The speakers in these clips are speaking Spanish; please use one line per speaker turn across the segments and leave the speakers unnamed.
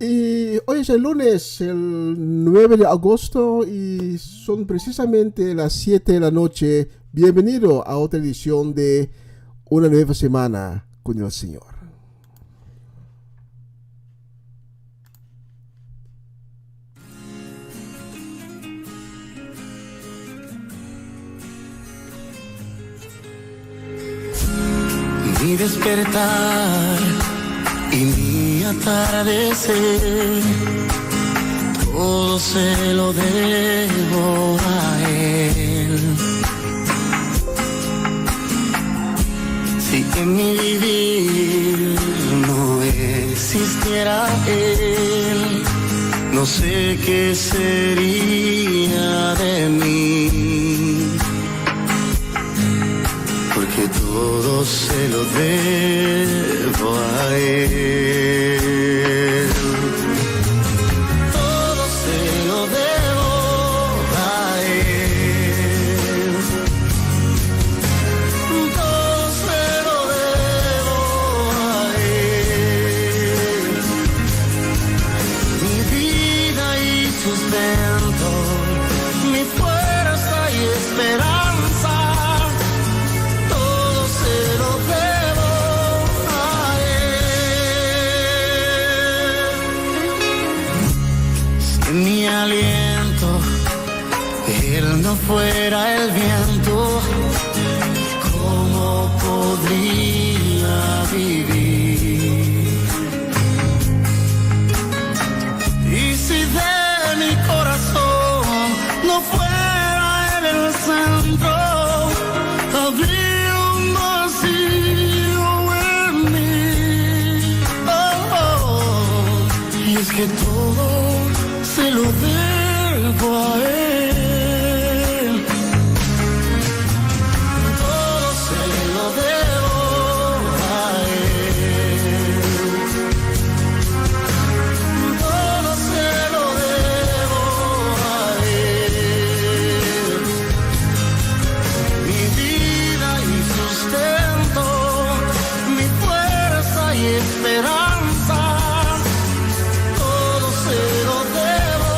Y hoy es el lunes, el 9 de agosto, y son precisamente las 7 de la noche. Bienvenido a otra edición de Una Nueva Semana con el Señor.
Mi despertar y mi atardecer, todo se lo debo a Él. Si en mi vivir no existiera Él, no sé qué sería de mí, porque todo se lo debo a Él. Todo se lo debo a Él. Todo se lo debo a Él. Mi vida y sustento, mi fuerza y esperanza. Mi aliento, Él no fuera el viento, ¿cómo podría vivir? Y si de mi corazón no fuera Él el centro, habría un vacío en mí. Y es que todo se lo debo a Él. Todo se lo debo a Él. Todo se lo debo a Él. Mi vida y sustento, mi fuerza y esperanza, todo se lo debo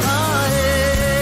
a Él.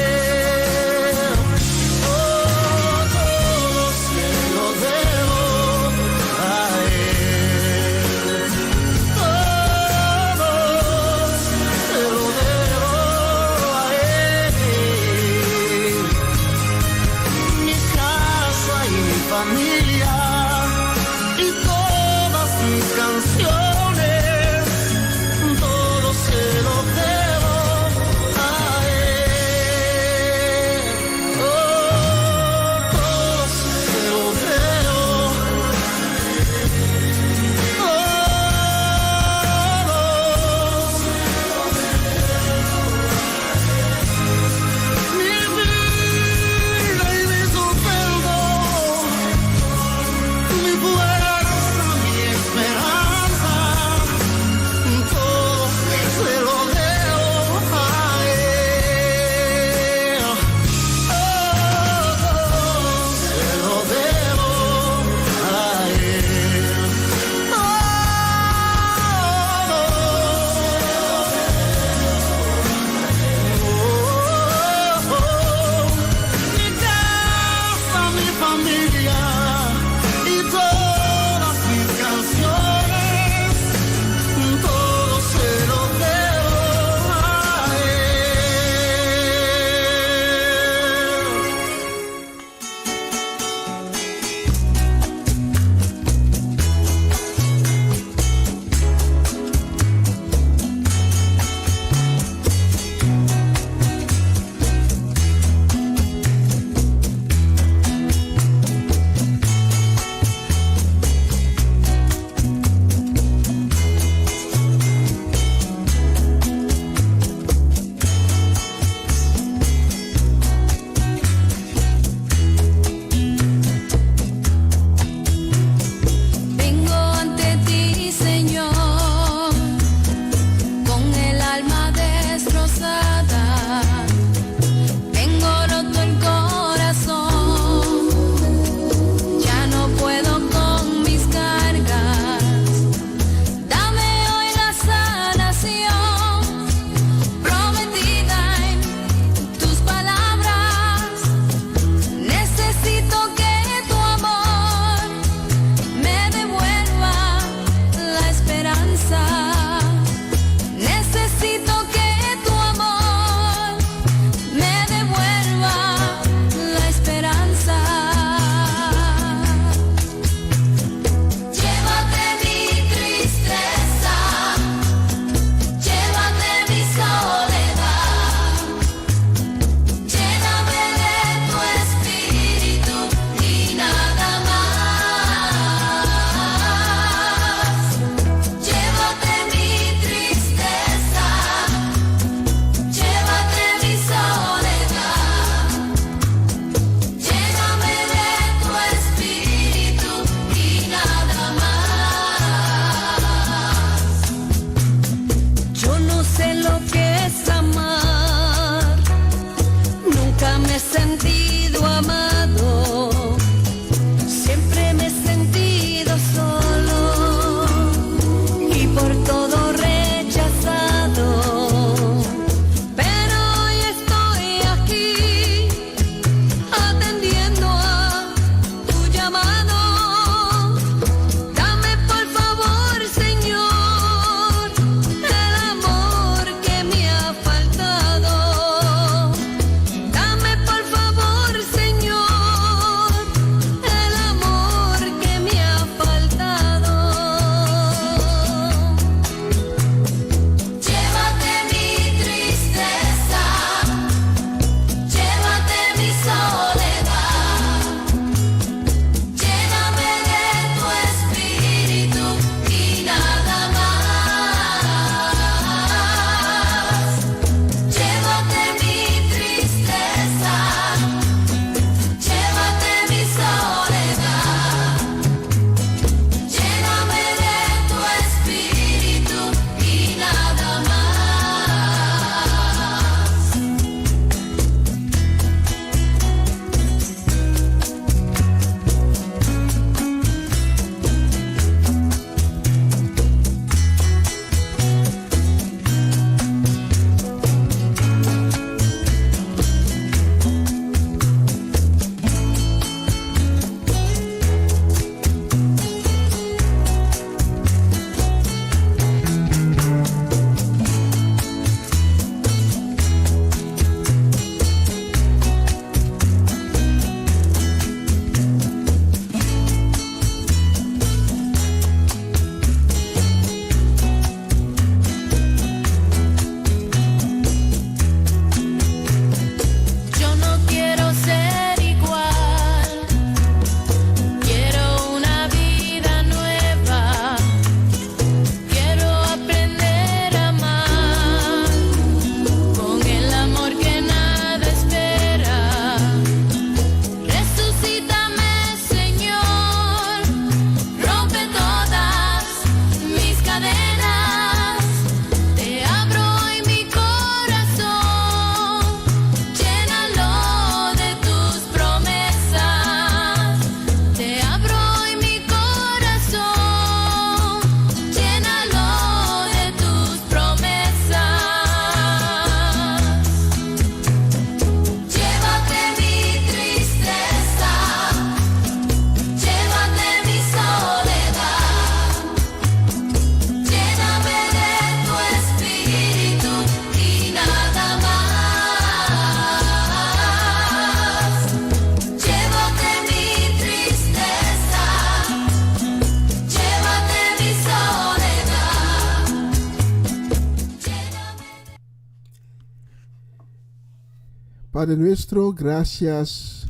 Padre nuestro, gracias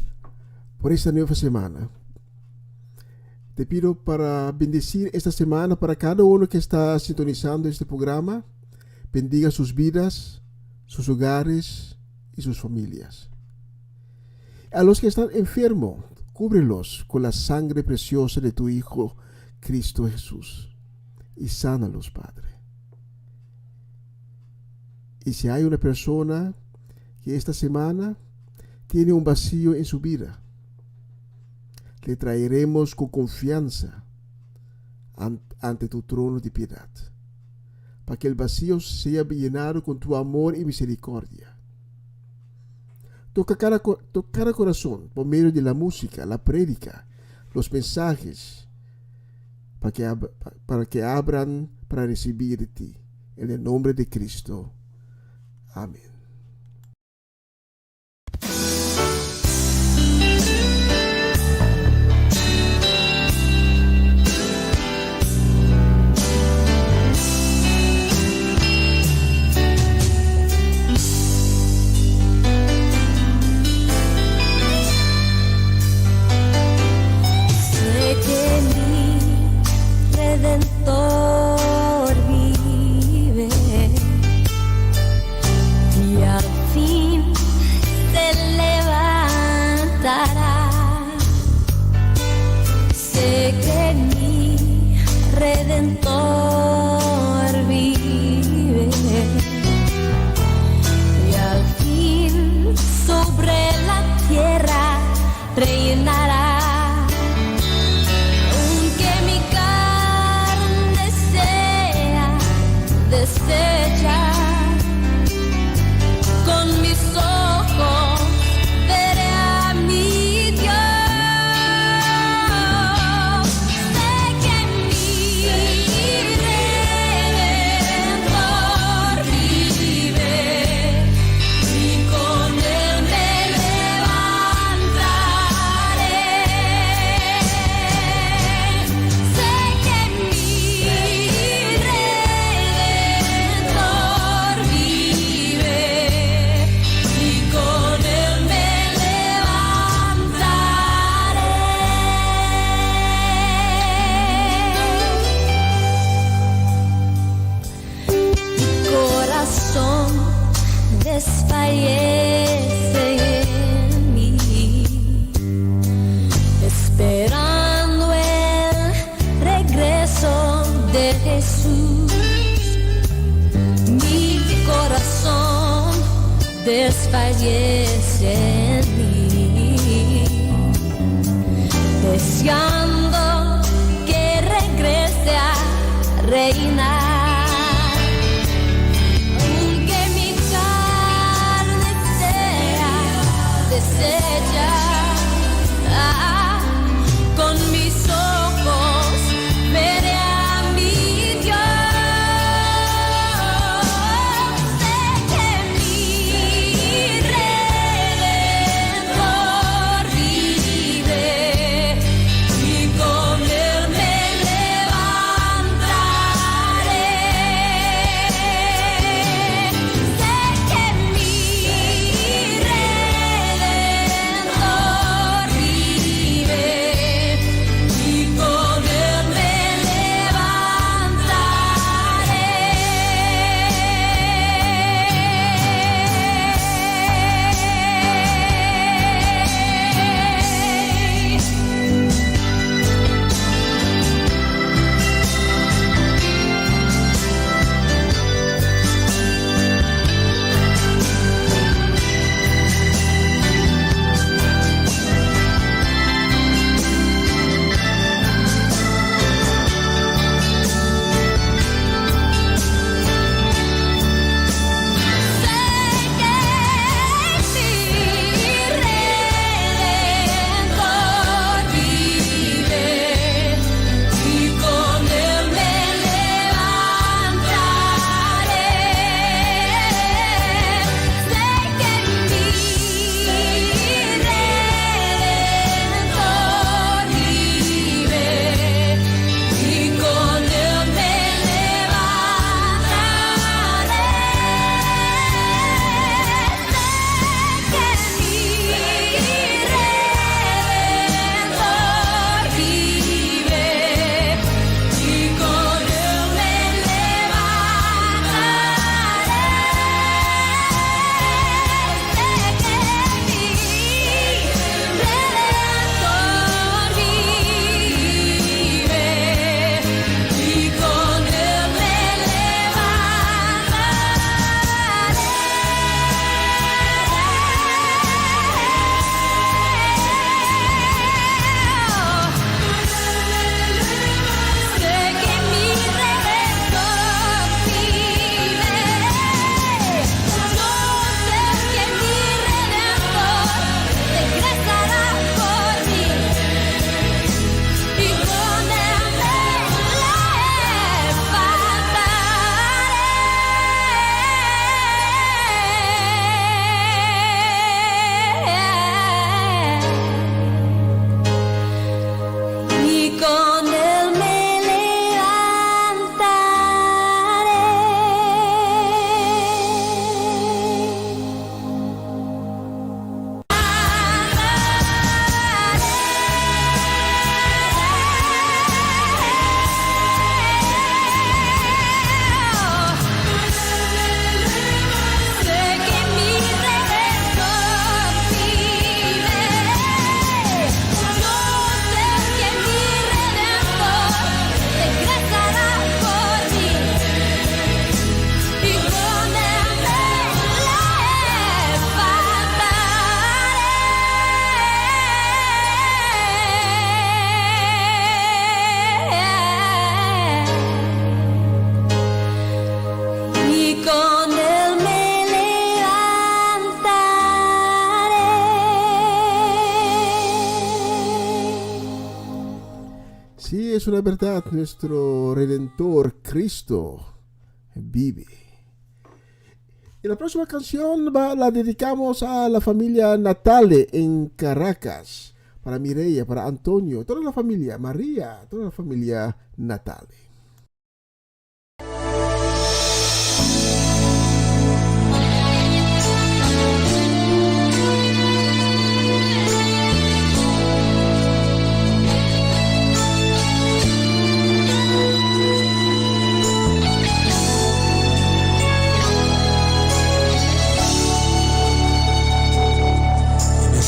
por esta nueva semana. Te pido para bendecir esta semana para cada uno que está sintonizando este programa. Bendiga sus vidas, sus hogares y sus familias. A los que están enfermos, cúbrelos con la sangre preciosa de tu Hijo Cristo Jesús y sánalos, Padre. Y si hay una persona que esta semana tiene un vacío en su vida, le traeremos con confianza ante tu trono de piedad, para que el vacío sea llenado con tu amor y misericordia. Toca cada corazón por medio de la música, la prédica, los mensajes, para que abran para recibir de ti. En el nombre de Cristo. Amén.
Sé que mi Redentor vive y al fin se levantará. Sé que mi Redentor vive y al fin sobre la tierra reinará. Deshecha, con mis ojos veré a mi Dios. Sé que mi Redentor vive y con él me levantaré. Sé que mi desfallece en mí, esperando el regreso de Jesús. Mi corazón desfallece en mí, deseando que regrese a reinar. Deshecha, con mis ojos veré a mi Dios. Sé que mi Redentor vive y
es una verdad, nuestro Redentor Cristo vive. Y la próxima canción la dedicamos a la familia Natale en Caracas, para Mireia, para Antonio, toda la familia, María, toda la familia Natale.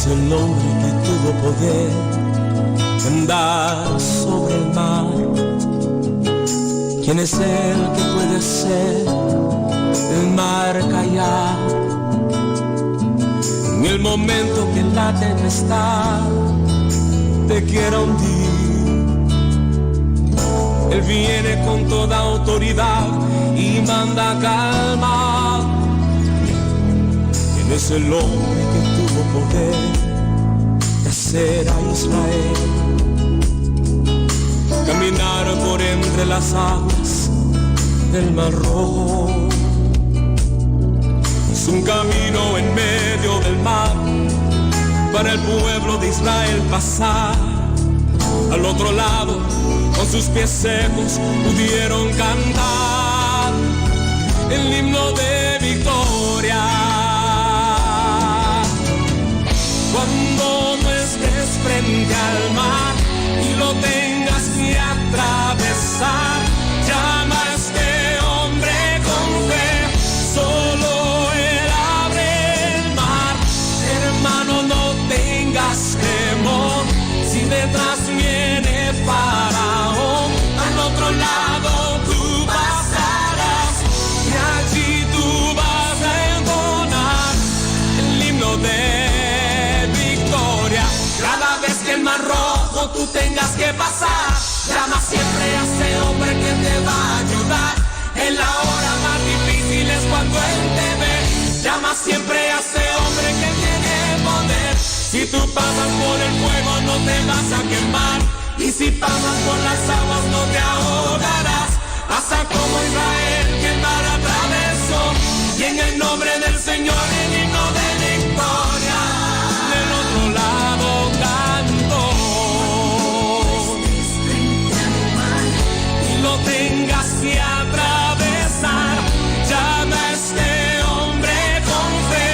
El hombre que tuvo poder de andar sobre el mar. ¿Quién es el que puede hacer el mar callar? En el momento que la tempestad te quiera hundir, Él viene con toda autoridad y manda calma. ¿Quién es el hombre que tuvo poder de hacer a Israel caminar por entre las aguas del Mar Rojo? Es un camino en medio del mar para el pueblo de Israel pasar. Al otro lado, con sus pies secos, pudieron cantar el himno de victoria. Cuando no estés frente al mar y lo tengas que atravesar, llama a este hombre con fe, solo Él abre el mar. Hermano, no tengas temor, si detrás viene Faraón, al otro lado tú pasarás y allí tú vas a entonar el himno de el Mar Rojo tú tengas que pasar. Llama siempre a ese hombre que te va a ayudar. En la hora más difícil es cuando Él te ve. Llama siempre a ese hombre que tiene poder. Si tú pasas por el fuego no te vas a quemar, y si pasas por las aguas no te ahogarás. Pasa como Israel que el mar atravesó, y en el nombre del Señor el himno de victoria. Del otro lado lo tengas que atravesar, llama a este hombre con fe,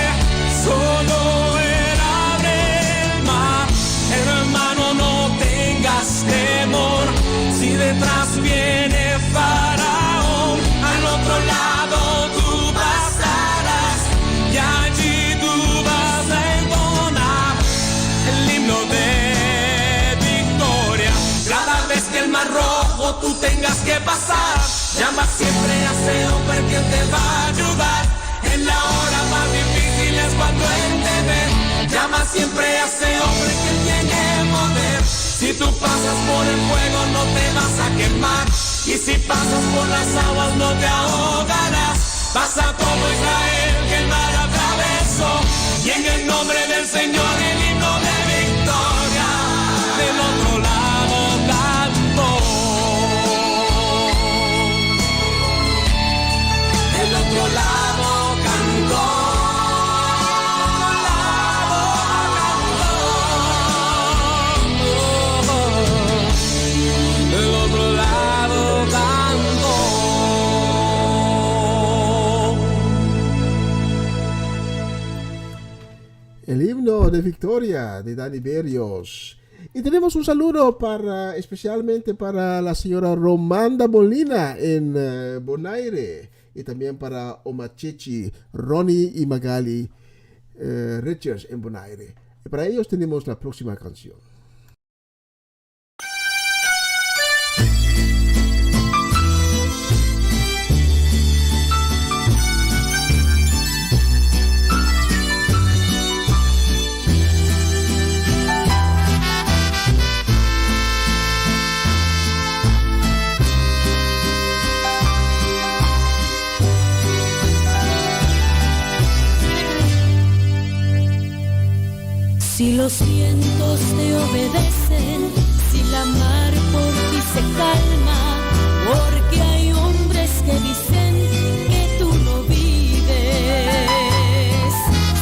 solo Él abre el mar. Hermano, no tengas temor, si detrás viene Faraón, al otro lado tú pasarás y allí tú vas a entonar el himno de victoria. Cada vez que el Mar Rojo tú tengas que pasar, llama siempre a ese hombre que te va a ayudar. En la hora más difícil es cuando Él te ve. Llama siempre a ese hombre que tiene poder. Si tú pasas por el fuego no te vas a quemar, y si pasas por las aguas no te ahogarás. Pasa como Israel que el mar atravesó, y en el nombre del Señor el himno de victoria. Del otro lado canto, del otro lado canto, del otro lado canto.
El himno de victoria de Dani Berrios. Y tenemos un saludo especialmente para la señora Romanda Molina en Bonaire, y también para Omachechi, Ronnie y Magali Richards en Bonaire. Y para ellos tenemos la próxima canción.
Si los vientos te obedecen, si la mar por ti se calma, porque hay hombres que dicen que tú no vives.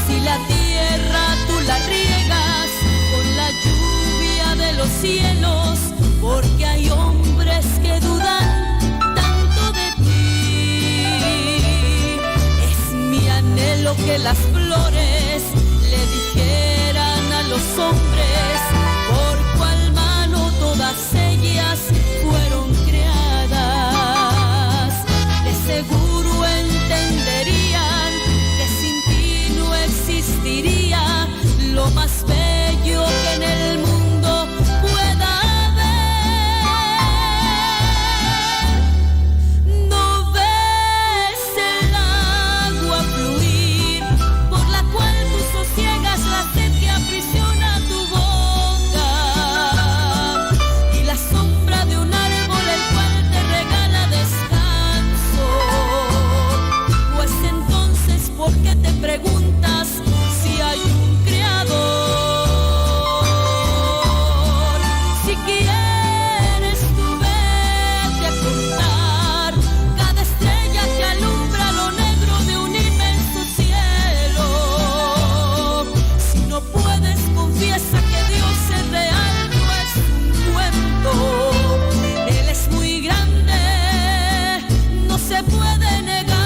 Si la tierra tú la riegas con la lluvia de los cielos, porque hay hombres que dudan tanto de ti. Es mi anhelo que las flores le dijeran a los hombres por cuál mano todas ellas fueron creadas. De seguro entenderían que sin ti no existiría lo más bello que en el mundo pueda haber. No ves el agua fluir por la cual tú sosiegas la sed que aprisiona tu boca, y la sombra de un árbol el cual te regala descanso. Pues entonces, ¿por qué te preguntas si hay un creador? Si quieres tú vete a contar cada estrella que alumbra lo negro de un inmenso cielo. Si no puedes, confiesa que Dios es real, no es un cuento. Él es muy grande, no se puede negar.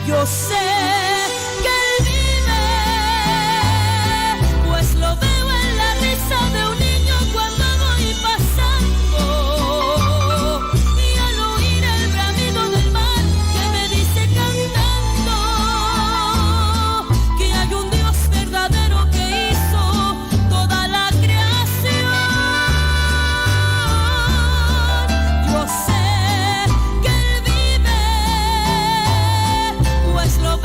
Yo sé que Él vive, pues lo veo en la risa de un niño cuando voy pasando, y al oír el bramido del mar que me dice cantando que hay un Dios verdadero que hizo toda la creación. Yo sé que Él vive, pues lo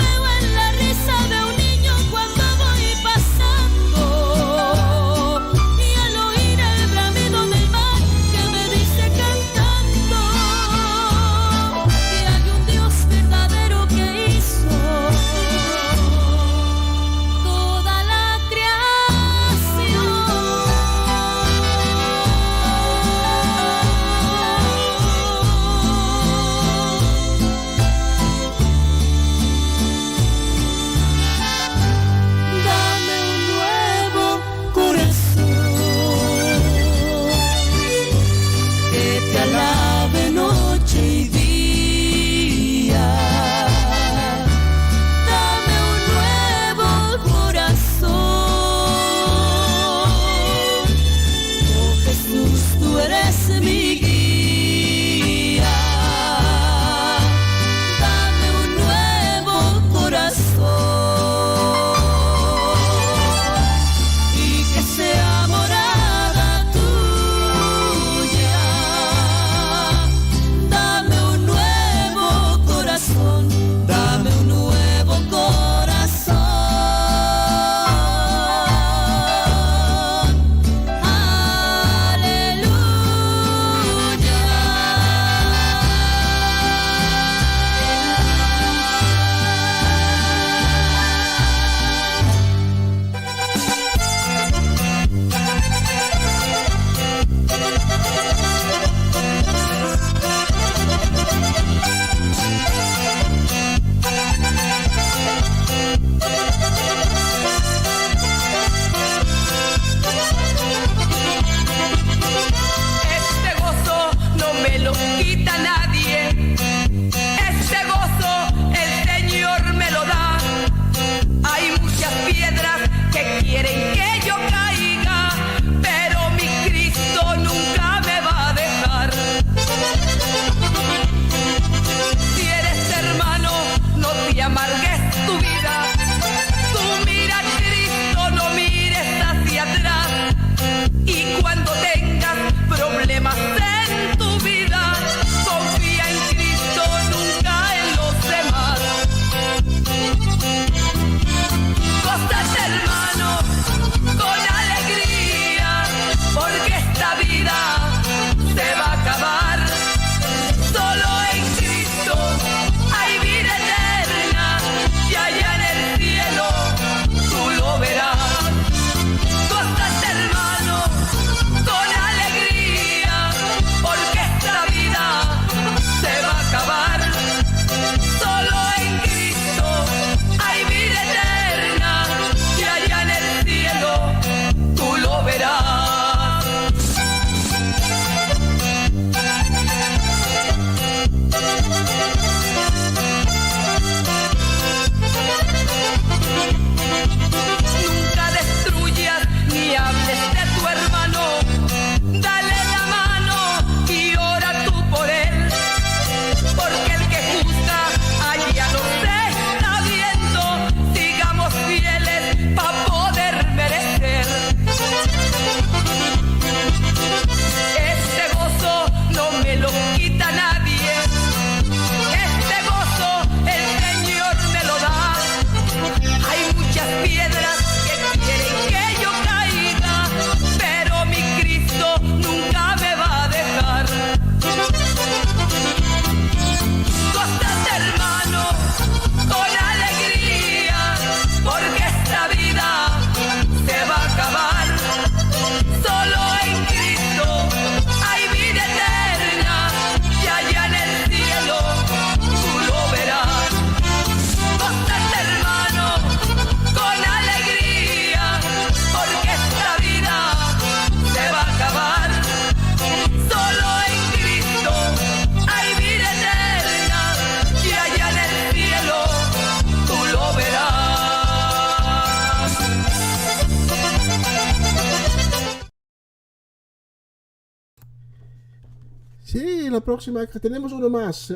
Sí, la próxima tenemos uno más,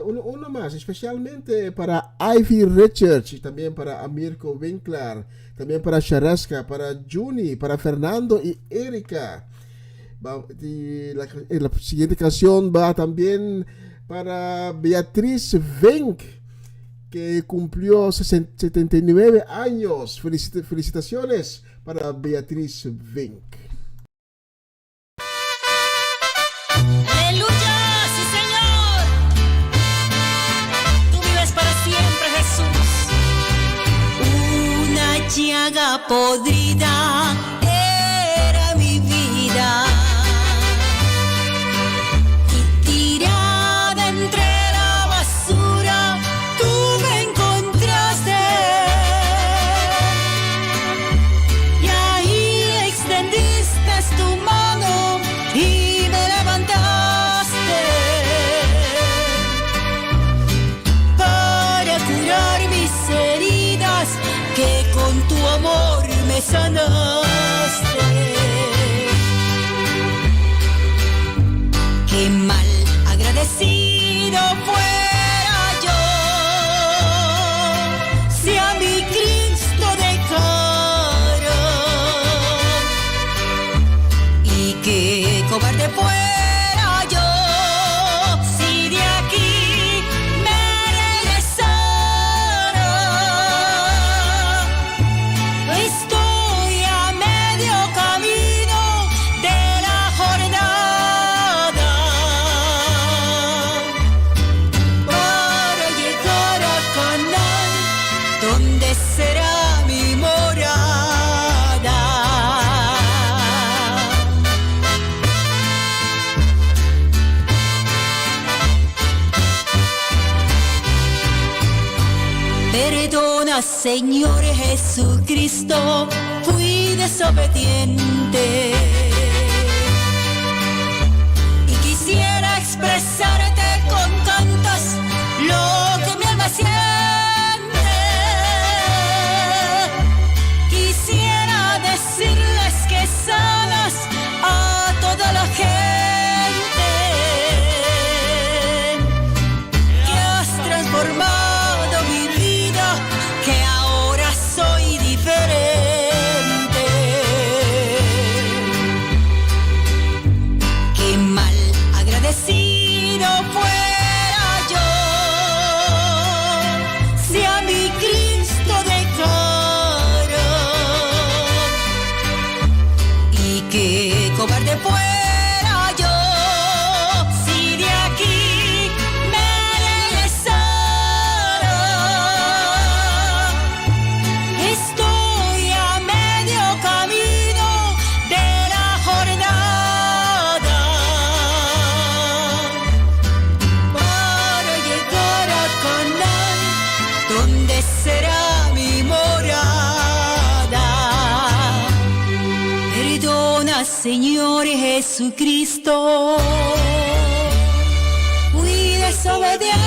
especialmente para Ivy Richards y también para Amirko Winkler, también para Sharaska, para Juni, para Fernando y Erika. La siguiente canción va también para Beatriz Wenk, que cumplió 79 años. Felicitaciones para Beatriz Wenk.
Aleluya, sí Señor. Tú vives para siempre, Jesús. Una llaga podrida era mi vida, y tirada entre la basura tú me encontraste, y ahí extendiste tu mano y me levantaste para curar mis heridas, que con tu amor me sanaste. Qué mal agradecido fuera yo si a mi Cristo dejara, y qué cobarde fuera yo si de aquí me regresara. Estoy a medio camino de la jornada para llegar a Canaán, donde será mi morada. Perdona, Señor Jesucristo, fui desobediente y quisiera expresarte con cantos lo que mi alma siente. Quisiera decirles que sanas a toda la gente, que has transformado mi vida, que ahora soy diferente. Qué mal agradecido fuera yo si a mi Cristo dejara, y qué cobarde fuera yo si de aquí me regresara. Estoy a medio camino de la jornada para llegar a Canaán, donde será mi morada. Perdona, Señor Jesucristo, fui desobediente.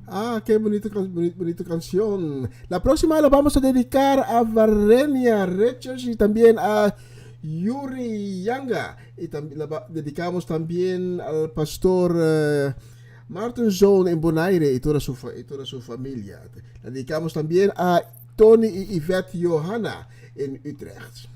Ah, qué bonita canción. La próxima la vamos a dedicar a Varenia Richards y también a Yuri Yanga. Y también dedicamos también al pastor Martin Zoon en Bonaire y toda su familia. La dedicamos también a Tony y Yvette Johanna en Utrecht.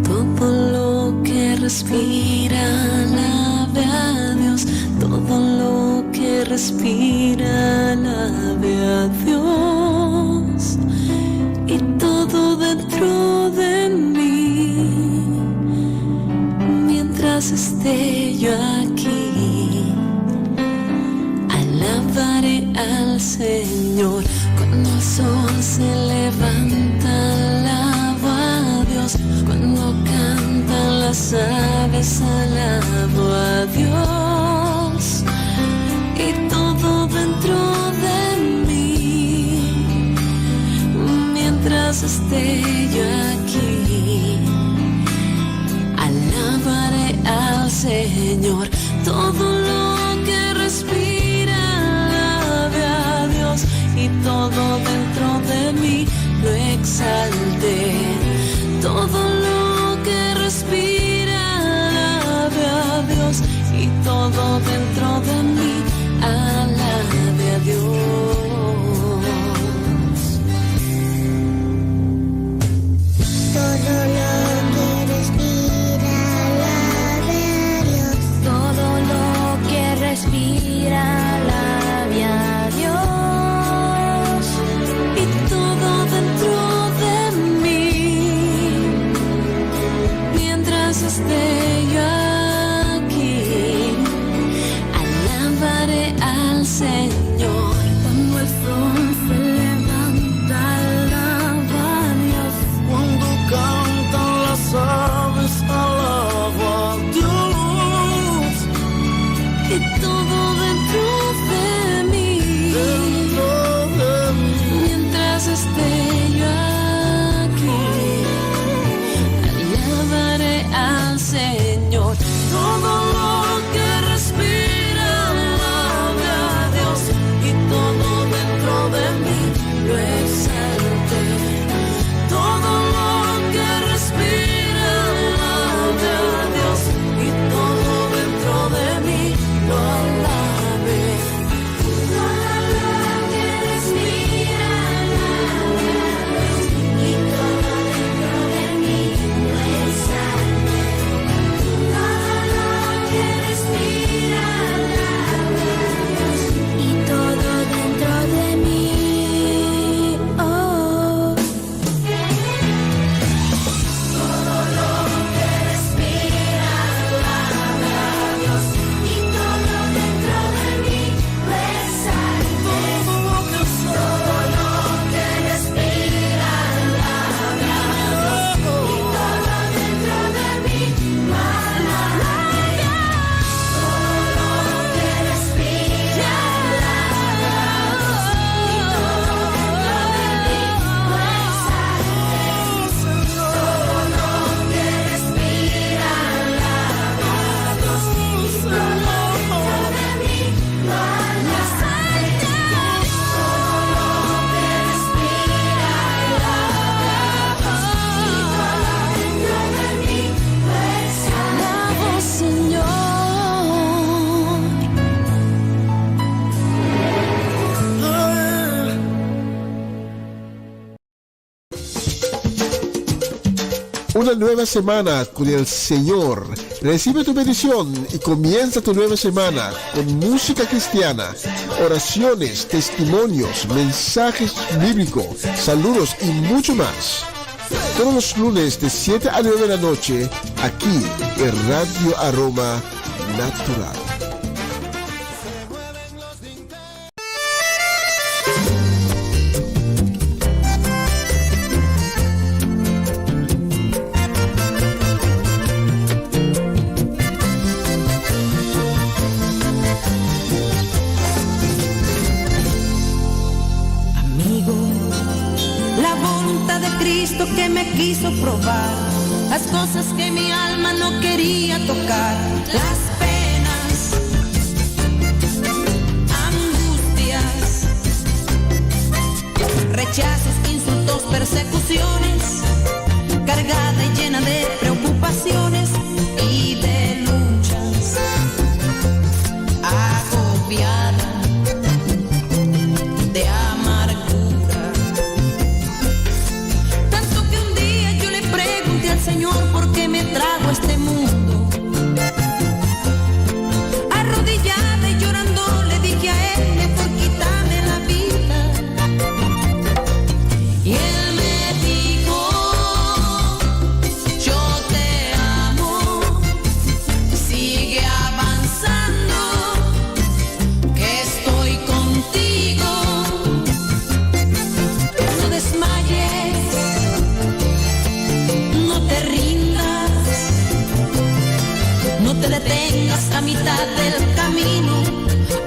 Todo lo que respira, alabe a Dios. Todo lo que respira, alabe a Dios. Y todo dentro de mí, mientras esté yo aquí, alabaré al Señor. Cuando el sol se levanta, alabo a Dios. Cuando cantan las aves, alabo a Dios. Y todo dentro de mí, mientras esté yo aquí, alabaré al Señor. Todo lo que respira, alabe a Dios. Y todo dentro de mí lo exalte. Todo lo que respira alabe a Dios y todo dentro de mí alabe a Dios.
Todo lo que respira alabe a Dios.
Todo lo que respira alabe a Dios y todo dentro de mí. Mientras esté yo aquí, alabaré al Señor. Cuando el sol se levanta, alaba a Dios.
Cuando cantan las aves, alaba a Dios.
Y todo dentro de mí, mientras esté yo aquí, alabaré al Señor. Todo lo que respira alabe a Dios y todo dentro de mí lo exalte. Todo lo que respira alabe a Dios y todo dentro de mí lo alabe. Todo lo que respira alabe a Dios y todo dentro de mí lo exalte. Todo lo que respira alabe a Dios y todo dentro de mí. Oh. Todo lo que respira alabe a Dios y todo dentro de mí lo exalte. Todo lo que respira alabe a Dios y todo dentro de mí lo alabe. Todo lo que respira alabe a Dios y todo dentro de mí lo exalte. Todo lo que respira alabe a Dios y todo dentro de mí lo exalte. Todo lo que respira alabe a Dios y todo dentro de mí lo exalte. Alabo, Señor.
Una nueva semana con el Señor. Recibe tu bendición y comienza tu nueva semana con música cristiana, oraciones, testimonios, mensajes bíblicos, saludos y mucho más. Todos los lunes de 7 a 9 de la noche, aquí en Radio Aroma Natural.
Amigo, la voluntad de Cristo que me quiso probar, las cosas que mi alma no quería tocar, las penas, angustias, rechazos, insultos, persecuciones, cargada y llena de preocupaciones y de luchas, agobiada de amargura. Tanto que un día yo le pregunté al Señor por qué me trajo a este mundo. Arrodillada y llorando le dije a Él, mejor quítame la vida. Y Él me dijo, yo te amo, sigue avanzando, que estoy contigo. No desmayes, no te rindas, no te detengas a mitad del camino,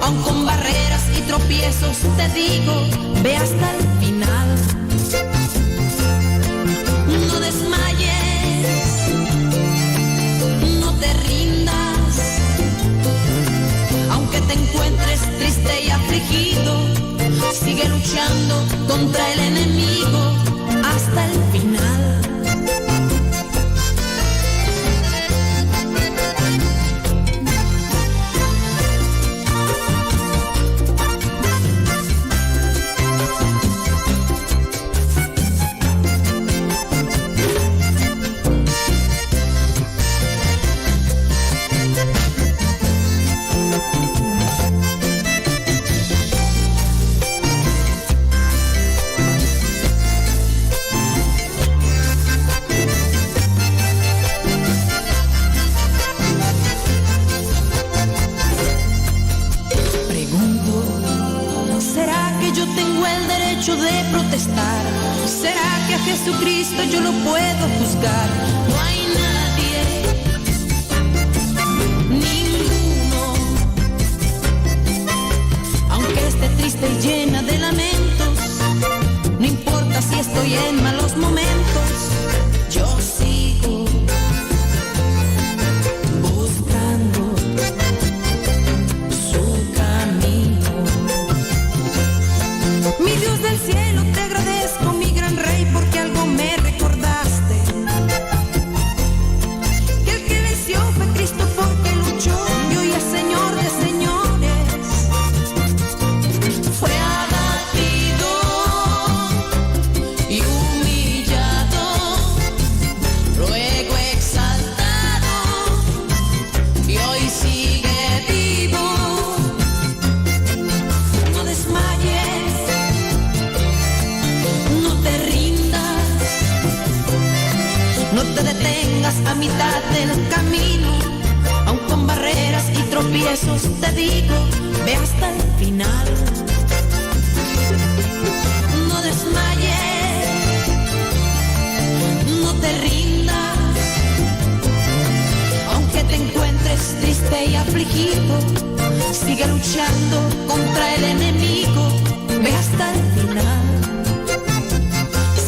aun con barreras y tropiezos te digo, ve hasta el final. No desmayes, no te rindas, aunque te encuentres triste y afligido, sigue luchando luchando contra el enemigo hasta el final. De protestar, ¿será que a Jesucristo yo lo puedo juzgar? No hay nadie, ninguno, aunque esté triste y llena de lamentos, no importa si estoy en malos momentos, yo sigo buscando su camino. Mi Dios del cielo, te agradezco, mi gran rey, porque algo me recordaste. Que el que venció fue Cristo porque luchó, y hoy es Señor de señores. Fue abatido y humillado, luego exaltado, y hoy sigue vivo. No desmayes, no te rindas, no te detengas a mitad del camino, aun con barreras y tropiezos te digo, ve hasta el final. No desmayes, no te rindas, aunque te encuentres triste y afligido, sigue luchando contra el enemigo, ve hasta el final.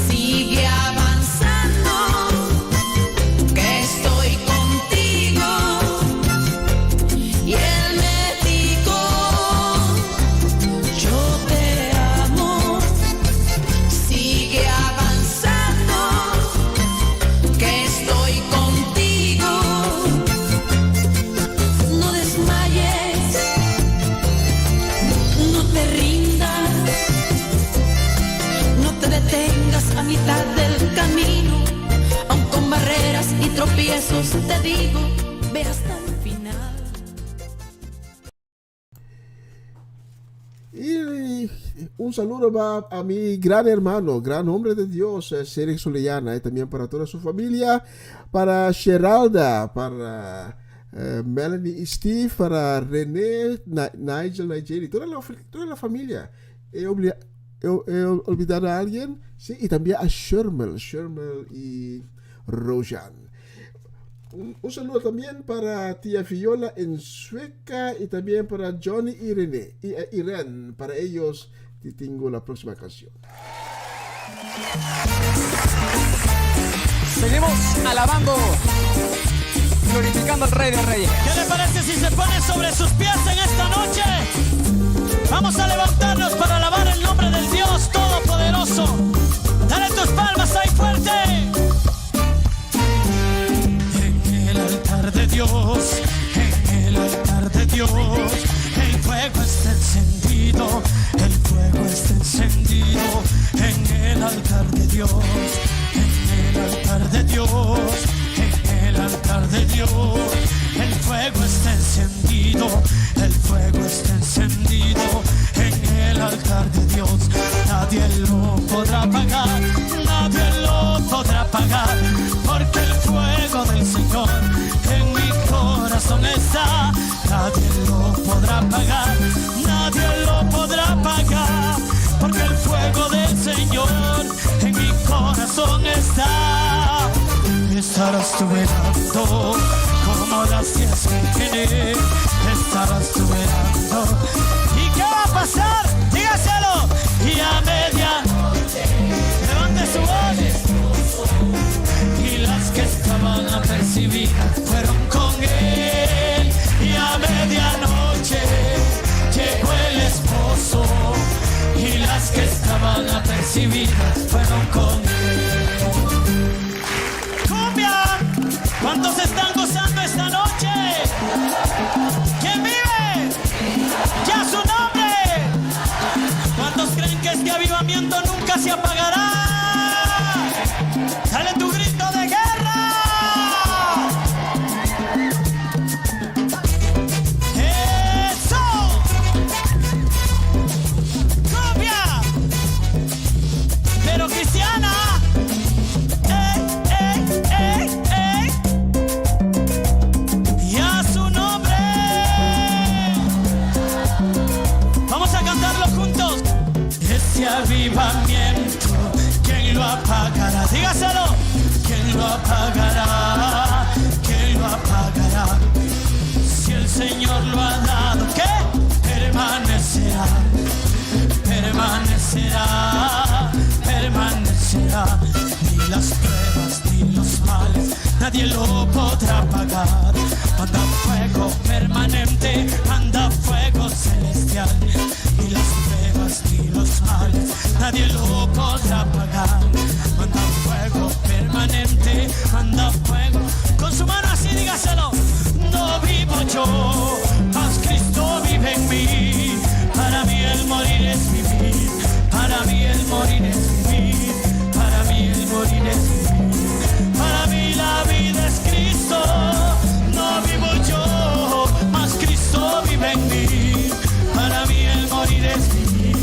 Sigue avanzando, que estoy contigo. Y Él me dijo, yo te amo. Sigue avanzando, que estoy contigo. No desmayes, no te rindas, no te detengas a mitad del camino, aun con barreras y tropiezos te digo, ve hasta el final.
Y un saludo va a mi gran hermano, gran hombre de Dios, Cedric Solellana, y también para toda su familia, para Sheralda, para Melanie y Steve, para René, Nigel, Nigel, toda la familia. He olvidado a alguien, sí, y también a Shermel y Rojan. Un saludo también para tía Fiola en Sueca y también para Johnny y René y Irene. Para ellos te tengo la próxima canción.
Seguimos alabando, glorificando al Rey de Reyes.
¿Qué le parece si se pone sobre sus pies en esta noche? Vamos a levantarnos para alabar el nombre del Dios Todopoderoso. Dale tus palmas ahí fuerte. En el altar de Dios, en el altar de Dios, el fuego está encendido, el fuego está encendido. En el altar de Dios, en el altar de Dios, en el altar de Dios, el fuego está encendido, el fuego está encendido. En el altar de Dios, nadie lo podrá apagar, nadie lo podrá apagar, porque el fuego del Señor en mi corazón está. Nadie lo podrá apagar, nadie lo podrá apagar, porque el fuego del Señor en mi corazón está. Estarás tú velando como las 10 que estarás tú velando. ¿Y qué va a pasar? Dígaselo. Y a medianoche levante su voz. Y las que estaban apercibidas fueron con él. Y a medianoche llegó el esposo. Y las que lo apagará? ¿Quién lo apagará? Si el Señor lo ha dado, ¿qué? Permanecerá, permanecerá, permanecerá. Ni las pruebas ni los males nadie lo podrá apagar. Manda fuego permanente, manda fuego celestial. Ni las pruebas ni los males nadie lo podrá apagar. Manda fuego permanente, manda fuego. Con su mano así dígaselo. No vivo yo, mas Cristo vive en mí. Para mí el morir es vivir. Para mí el morir es vivir. Para mí el morir es vivir. Para mí la vida es Cristo. No vivo yo, mas Cristo vive en mí. Para mí el morir es vivir.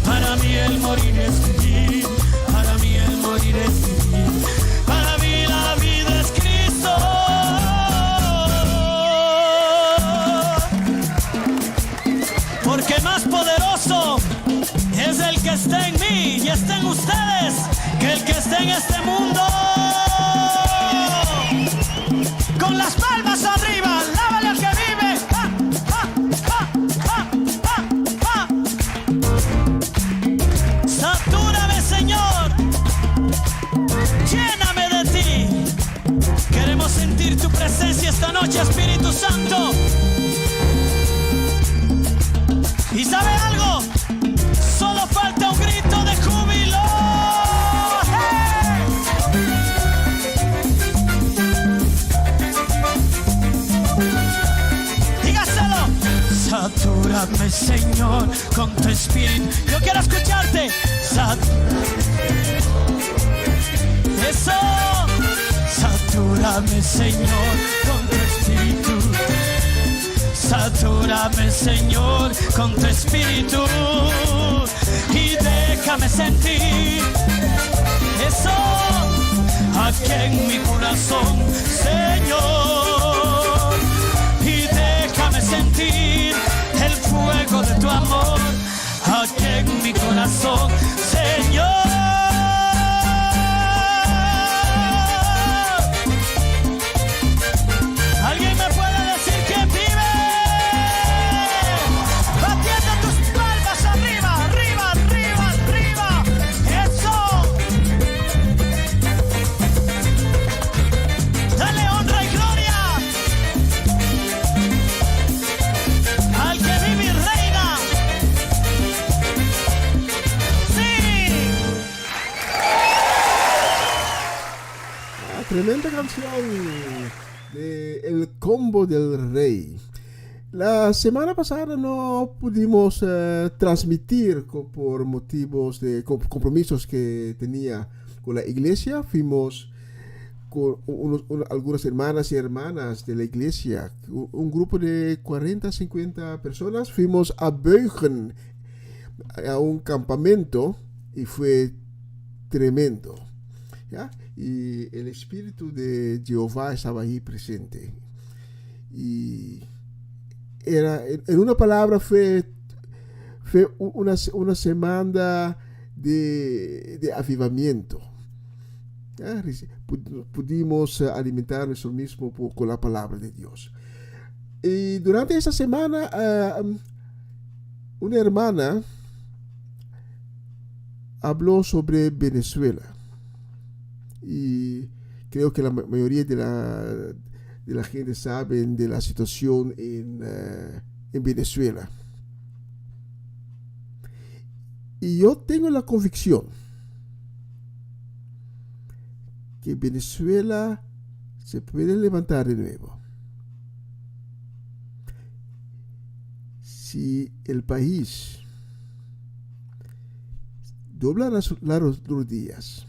Para mí el morir es vivir. Para mí el morir es vivir. Para mí la vida es Cristo. Porque más poderoso es el que está en mí y está en ustedes que el que está en este mundo. Con las palmas arriba, lávale al que vive. ¡Ah, ah, ah, ah, ah, ah! Satúrame, Señor. Lléname de ti. Queremos sentir tu presencia esta noche, Espíritu Santo. ¿Y sabe algo? Solo falta un grito de júbilo. ¡Hey! Dígaselo. Satúrame, Señor, con tu espíritu. Yo quiero escucharte. Eso. Satúrame, Señor, con tu espíritu. Satúrame, Señor, con tu espíritu y déjame sentir eso aquí en mi corazón, Señor, y déjame sentir el fuego de tu amor aquí en mi corazón, Señor. ¿Alguien me puede decir que vive?
Tremenda canción de El Combo del Rey. La semana pasada no pudimos transmitir por motivos de compromisos que tenía con la iglesia. Fuimos con algunas hermanas y hermanas de la iglesia, un grupo de 40, 50 personas. Fuimos a Beugen, a un campamento, y fue tremendo, ¿ya? Y el Espíritu de Jehová estaba ahí presente. Y era, en una palabra, fue una semana de avivamiento. ¿Ya? Pudimos alimentar nuestro mismo con la palabra de Dios. Y durante esa semana, una hermana habló sobre Venezuela. Y creo que la mayoría de la gente saben de la situación en Venezuela. Y yo tengo la convicción que Venezuela se puede levantar de nuevo si el país dobla las rodillas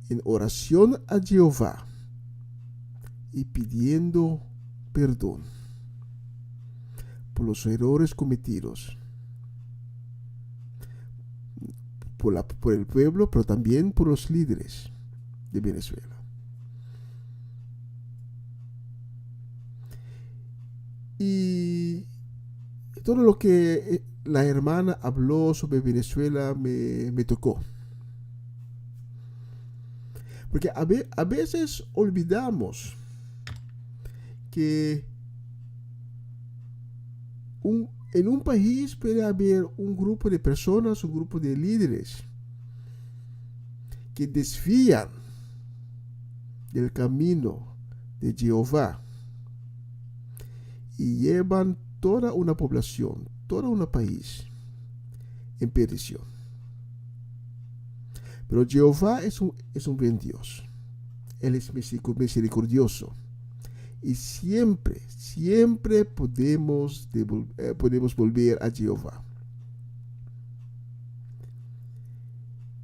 en oración a Jehová y pidiendo perdón por los errores cometidos por el pueblo, pero también por los líderes de Venezuela. Y todo lo que la hermana habló sobre Venezuela me tocó. Porque a veces olvidamos que en un país puede haber un grupo de personas, un grupo de líderes que desvían del camino de Jehová y llevan toda una población, todo un país en perdición. Pero Jehová es un buen Dios. Él es misericordioso. Y siempre podemos volver a Jehová.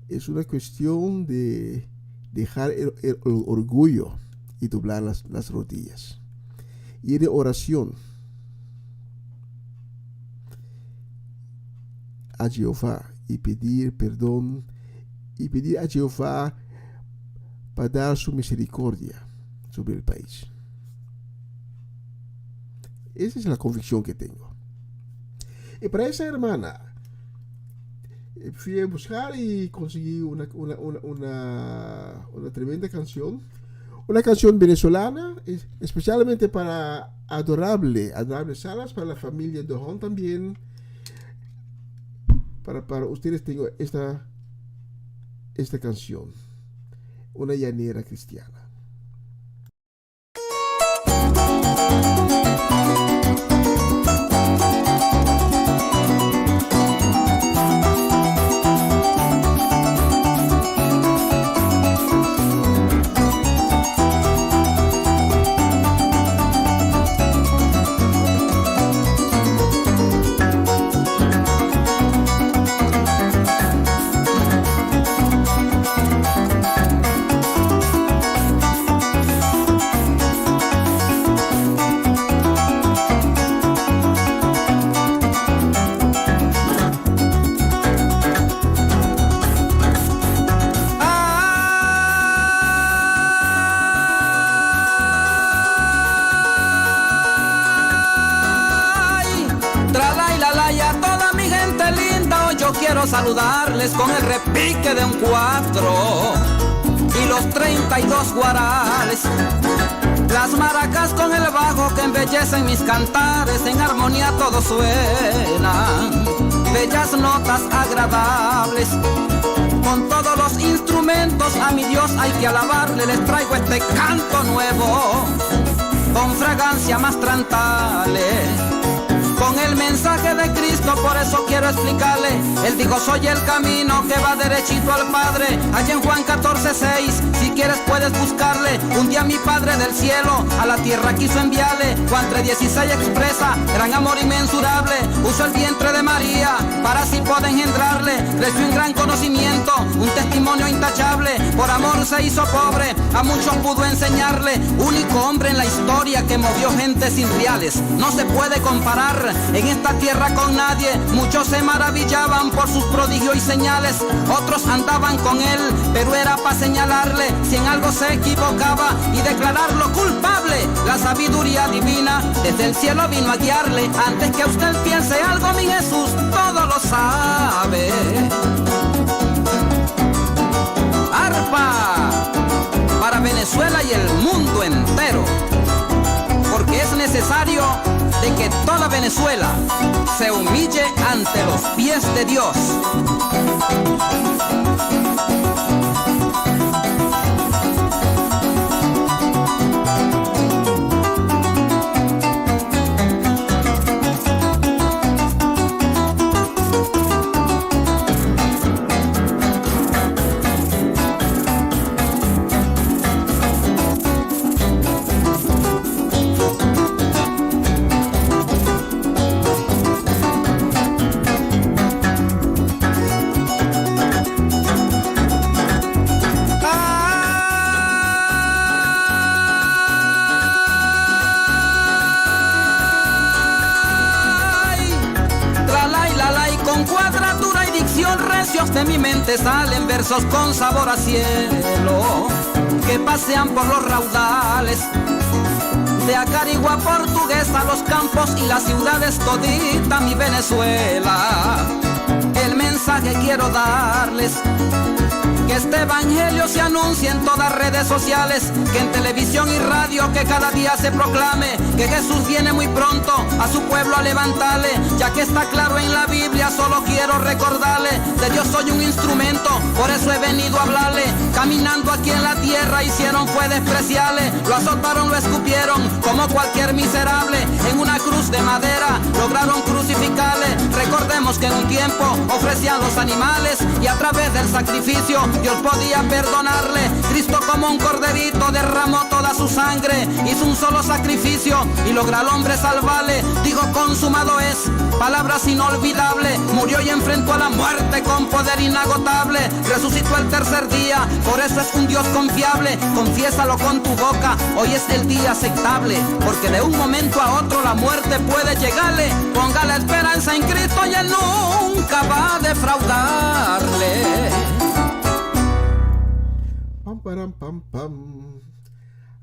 Es una cuestión de dejar el orgullo y doblar las rodillas. Y de oración a Jehová y pedir perdón y pedir a Jehová para dar su misericordia sobre el país. Esa es la convicción que tengo. Y para esa hermana fui a buscar y conseguí una tremenda canción. Una canción venezolana, especialmente para Adorable Salas, para la familia Dojón también. Para ustedes tengo esta canción, una llanera cristiana.
Saludarles con el repique de un 4 y los 32 guarales, las maracas con el bajo que embellecen mis cantares, en armonía todo suena, bellas notas agradables, con todos los instrumentos a mi Dios hay que alabarle. Les traigo este canto nuevo con fragancia más trantales, con el mensaje de Cristo, por eso quiero explicarle. Él dijo, soy el camino que va derechito al Padre. Allá en Juan 14:6, si quieres puedes buscarle. Un día mi Padre del cielo a la tierra quiso enviarle. Juan 3:16 expresa gran amor inmensurable. Usó el vientre de María para así poder engendrarle. Creció en gran conocimiento, un testimonio intachable. Por amor se hizo pobre, a muchos pudo enseñarle. Único hombre en la historia que movió gentes irreales. No se puede comparar en esta tierra con nadie. Muchos se maravillaban por sus prodigios y señales, otros andaban con él, pero era para señalarle si en algo se equivocaba y declararlo culpable. La sabiduría divina desde el cielo vino a guiarle. Antes que usted piense algo, mi Jesús todo lo sabe. Arpa para Venezuela y el mundo entero, porque es necesario de que toda Venezuela se humille ante los pies de Dios. De mi mente salen versos con sabor a cielo que pasean por los raudales de Acarigua portuguesa, los campos y las ciudades, todita mi Venezuela. El mensaje quiero darles, que este evangelio se anuncia anuncie en todas redes sociales, que en televisión y radio, que cada día se proclame que Jesús viene muy pronto a su pueblo a levantarle. Ya que está claro en la Biblia, solo quiero recordarle, de Dios soy un instrumento, por eso he venido a hablarle. Caminando aquí en la tierra hicieron fue despreciarle, lo azotaron, lo escupieron como cualquier miserable. En una cruz de madera lograron crucificarle. Recordemos que en un tiempo ofrecían los animales y a través del sacrificio Dios podía perdonarle. Cristo como un corderito derramó toda su sangre, hizo un solo sacrificio y logra al hombre salvarle. Dijo consumado es, palabras inolvidables. Murió y enfrentó a la muerte con poder inagotable. Resucitó el tercer día, por eso es un Dios confiable. Confiésalo con tu boca, hoy es el día aceptable, porque de un momento a otro la muerte puede llegarle. Ponga la esperanza en Cristo y Él nunca va a defraudarle.
Pam, param, pam, pam.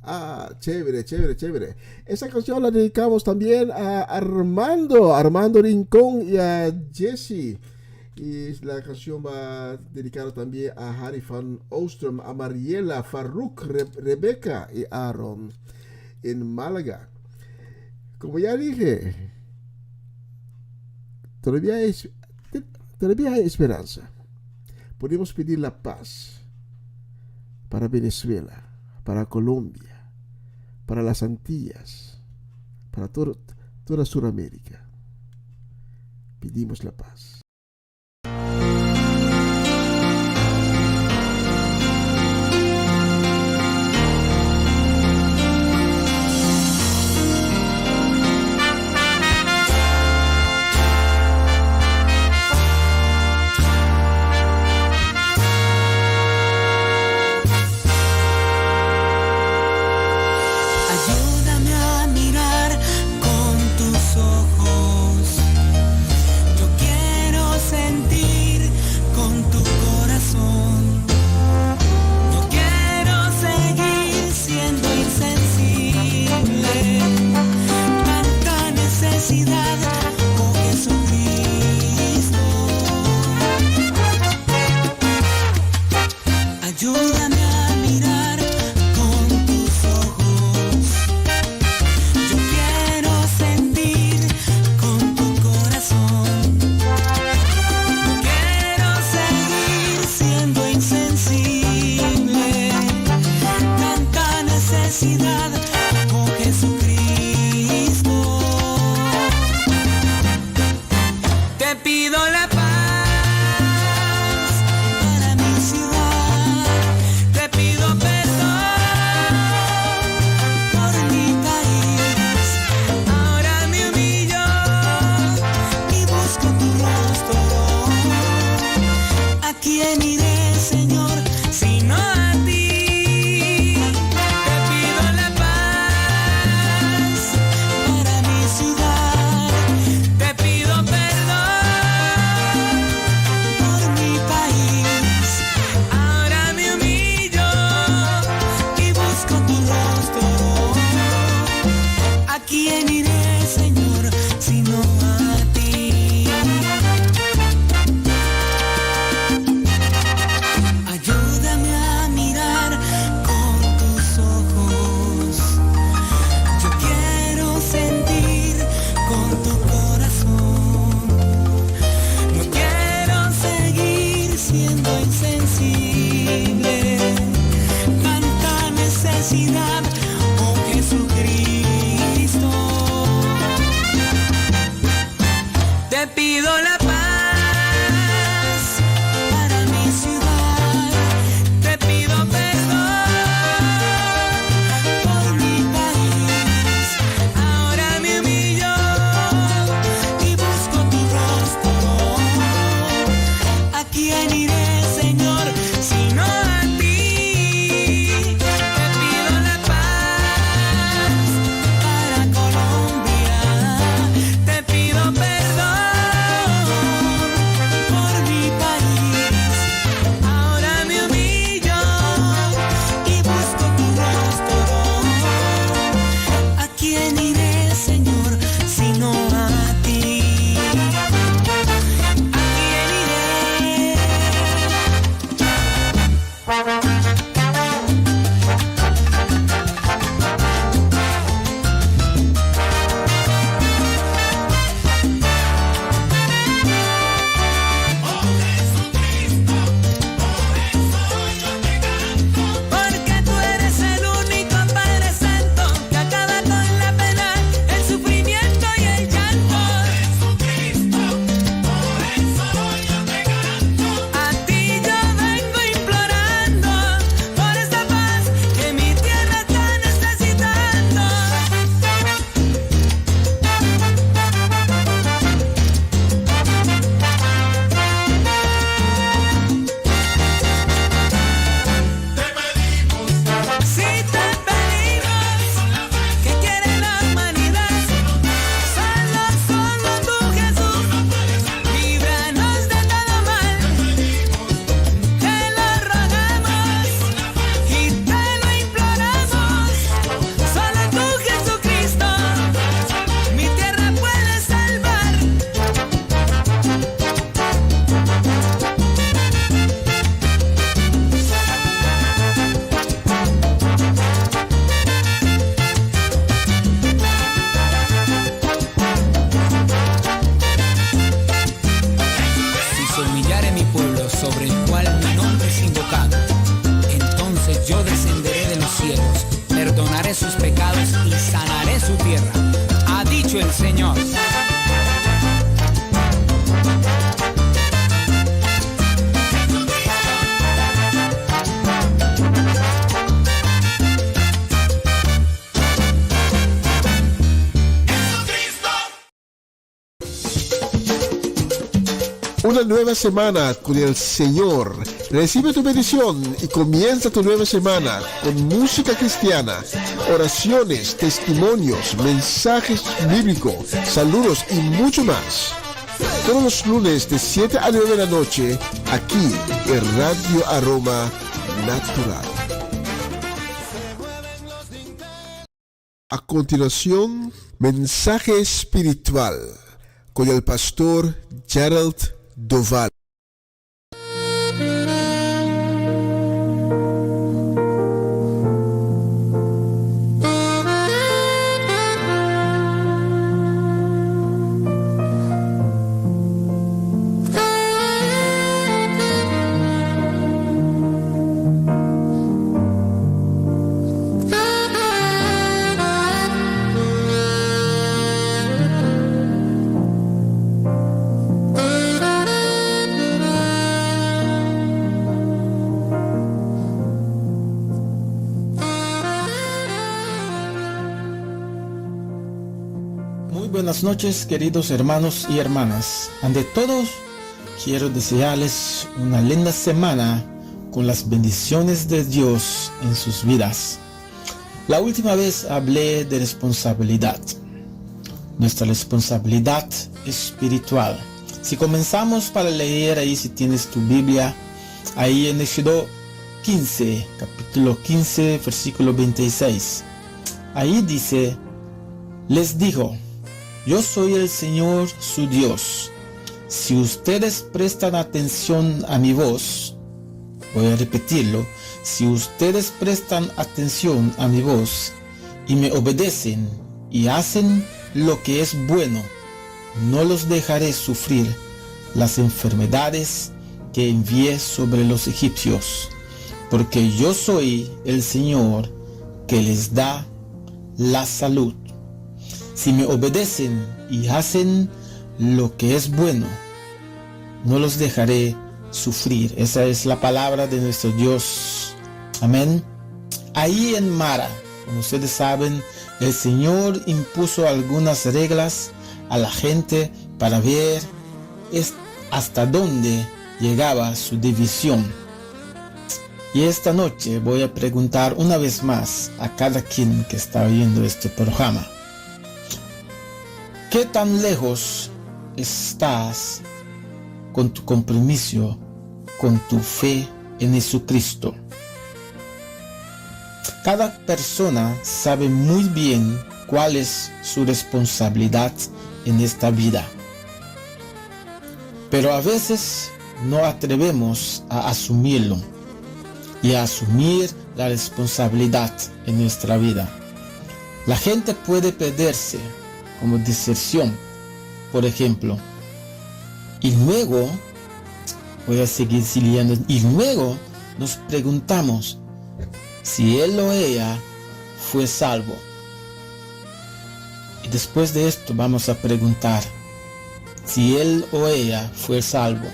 Ah, chévere, chévere, chévere. Esa canción la dedicamos también a Armando Rincón y a Jesse. Y la canción va dedicada también a Harry van Oostrom, a Mariela, Farruk, Rebeca y Aaron en Málaga. Como ya dije, todavía hay esperanza. Podemos pedir la paz para Venezuela, para Colombia, para las Antillas, para toda Sudamérica. Pedimos la paz.
Ayúdame a mirar con tus ojos. Yo quiero
yo descenderé de los cielos, perdonaré sus pecados y sanaré su tierra, ha dicho el Señor.
Una nueva semana con el Señor. Recibe tu bendición y comienza tu nueva semana con música cristiana, oraciones, testimonios, mensajes bíblicos, saludos y mucho más. Todos los lunes de 7 a 9 de la noche, aquí en Radio Aroma Natural. A continuación, mensaje espiritual con el pastor Gerald Doval.
Buenas noches, queridos hermanos y hermanas. Ante todo, quiero desearles una linda semana con las bendiciones de Dios en sus vidas. La última vez hablé de responsabilidad, nuestra responsabilidad espiritual. Si comenzamos para leer ahí, si tienes tu Biblia, ahí en Éxodo 15, capítulo 15, versículo 26. Ahí dice, les dijo: yo soy el Señor su Dios. Si ustedes prestan atención a mi voz, voy a repetirlo, si ustedes prestan atención a mi voz y me obedecen y hacen lo que es bueno, no los dejaré sufrir las enfermedades que envié sobre los egipcios, porque yo soy el Señor que les da la salud. Si me obedecen y hacen lo que es bueno, no los dejaré sufrir. Esa es la palabra de nuestro Dios. Amén. Ahí en Mara, como ustedes saben, el Señor impuso algunas reglas a la gente para ver hasta dónde llegaba su división. Y esta noche voy a preguntar una vez más a cada quien que está viendo este programa: ¿qué tan lejos estás con tu compromiso, con tu fe en Jesucristo? Cada persona sabe muy bien cuál es su responsabilidad en esta vida. Pero a veces no atrevemos a asumirlo y a asumir la responsabilidad en nuestra vida. La gente puede perderse, como deserción, por ejemplo. Y luego, voy a seguir leyendo, y luego nos preguntamos si él o ella fue salvo. Y después de esto vamos a preguntar si él o ella fue salvo.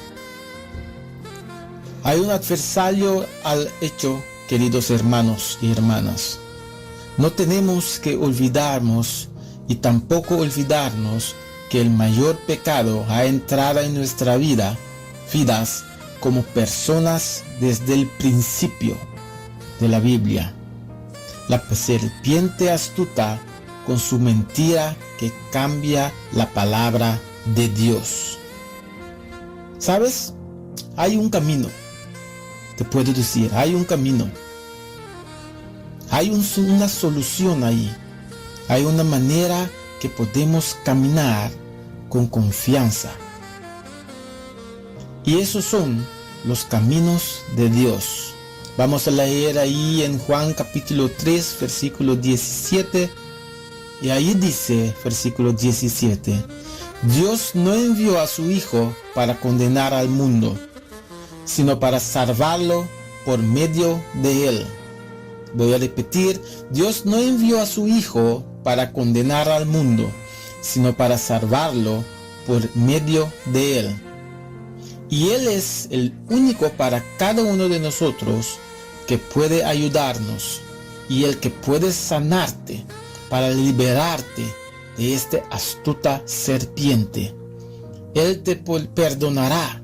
Hay un adversario al hecho, queridos hermanos y hermanas. No tenemos que olvidarnos y tampoco olvidarnos que el mayor pecado ha entrado en nuestra vidas como personas desde el principio de la Biblia. La serpiente astuta con su mentira que cambia la palabra de Dios. ¿Sabes? Hay un camino. Te puedo decir, hay un camino. Hay una solución ahí. Hay una manera que podemos caminar con confianza. Y esos son los caminos de Dios. Vamos a leer ahí en Juan capítulo 3, versículo 17. Y ahí dice, versículo 17, Dios no envió a su Hijo para condenar al mundo, sino para salvarlo por medio de él. Voy a repetir, Dios no envió a su Hijo para condenar al mundo, sino para salvarlo por medio de Él. Y Él es el único para cada uno de nosotros que puede ayudarnos y el que puede sanarte para liberarte de esta astuta serpiente. Él te perdonará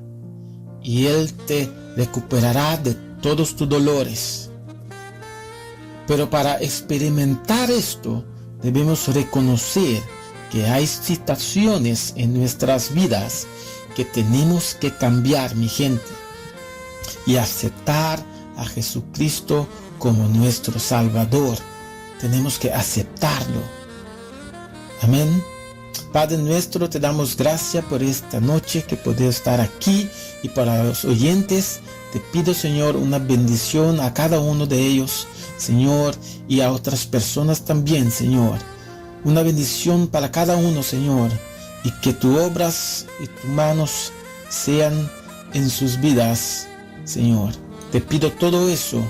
y Él te recuperará de todos tus dolores. Pero para experimentar esto, debemos reconocer que hay situaciones en nuestras vidas que tenemos que cambiar, mi gente, y aceptar a Jesucristo como nuestro Salvador. Tenemos que aceptarlo. Amén. Padre nuestro, te damos gracias por esta noche que podemos estar aquí, y para los oyentes te pido, Señor, una bendición a cada uno de ellos, Señor, y a otras personas también, Señor. Una bendición para cada uno, Señor, y que tus obras y tus manos sean en sus vidas, Señor. Te pido todo eso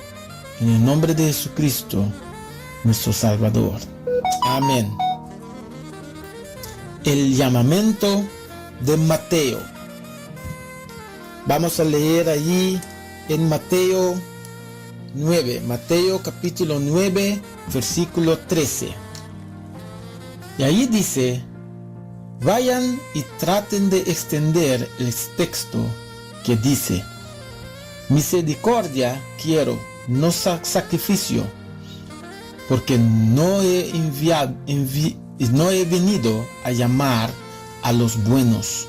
en el nombre de Jesucristo, nuestro Salvador. Amén. El llamamiento de Mateo. Vamos a leer allí en Mateo 9, Mateo capítulo 9, versículo 13. Y ahí dice: vayan y traten de extender el texto que dice: misericordia quiero, no sacrificio, porque no he venido a llamar a los buenos,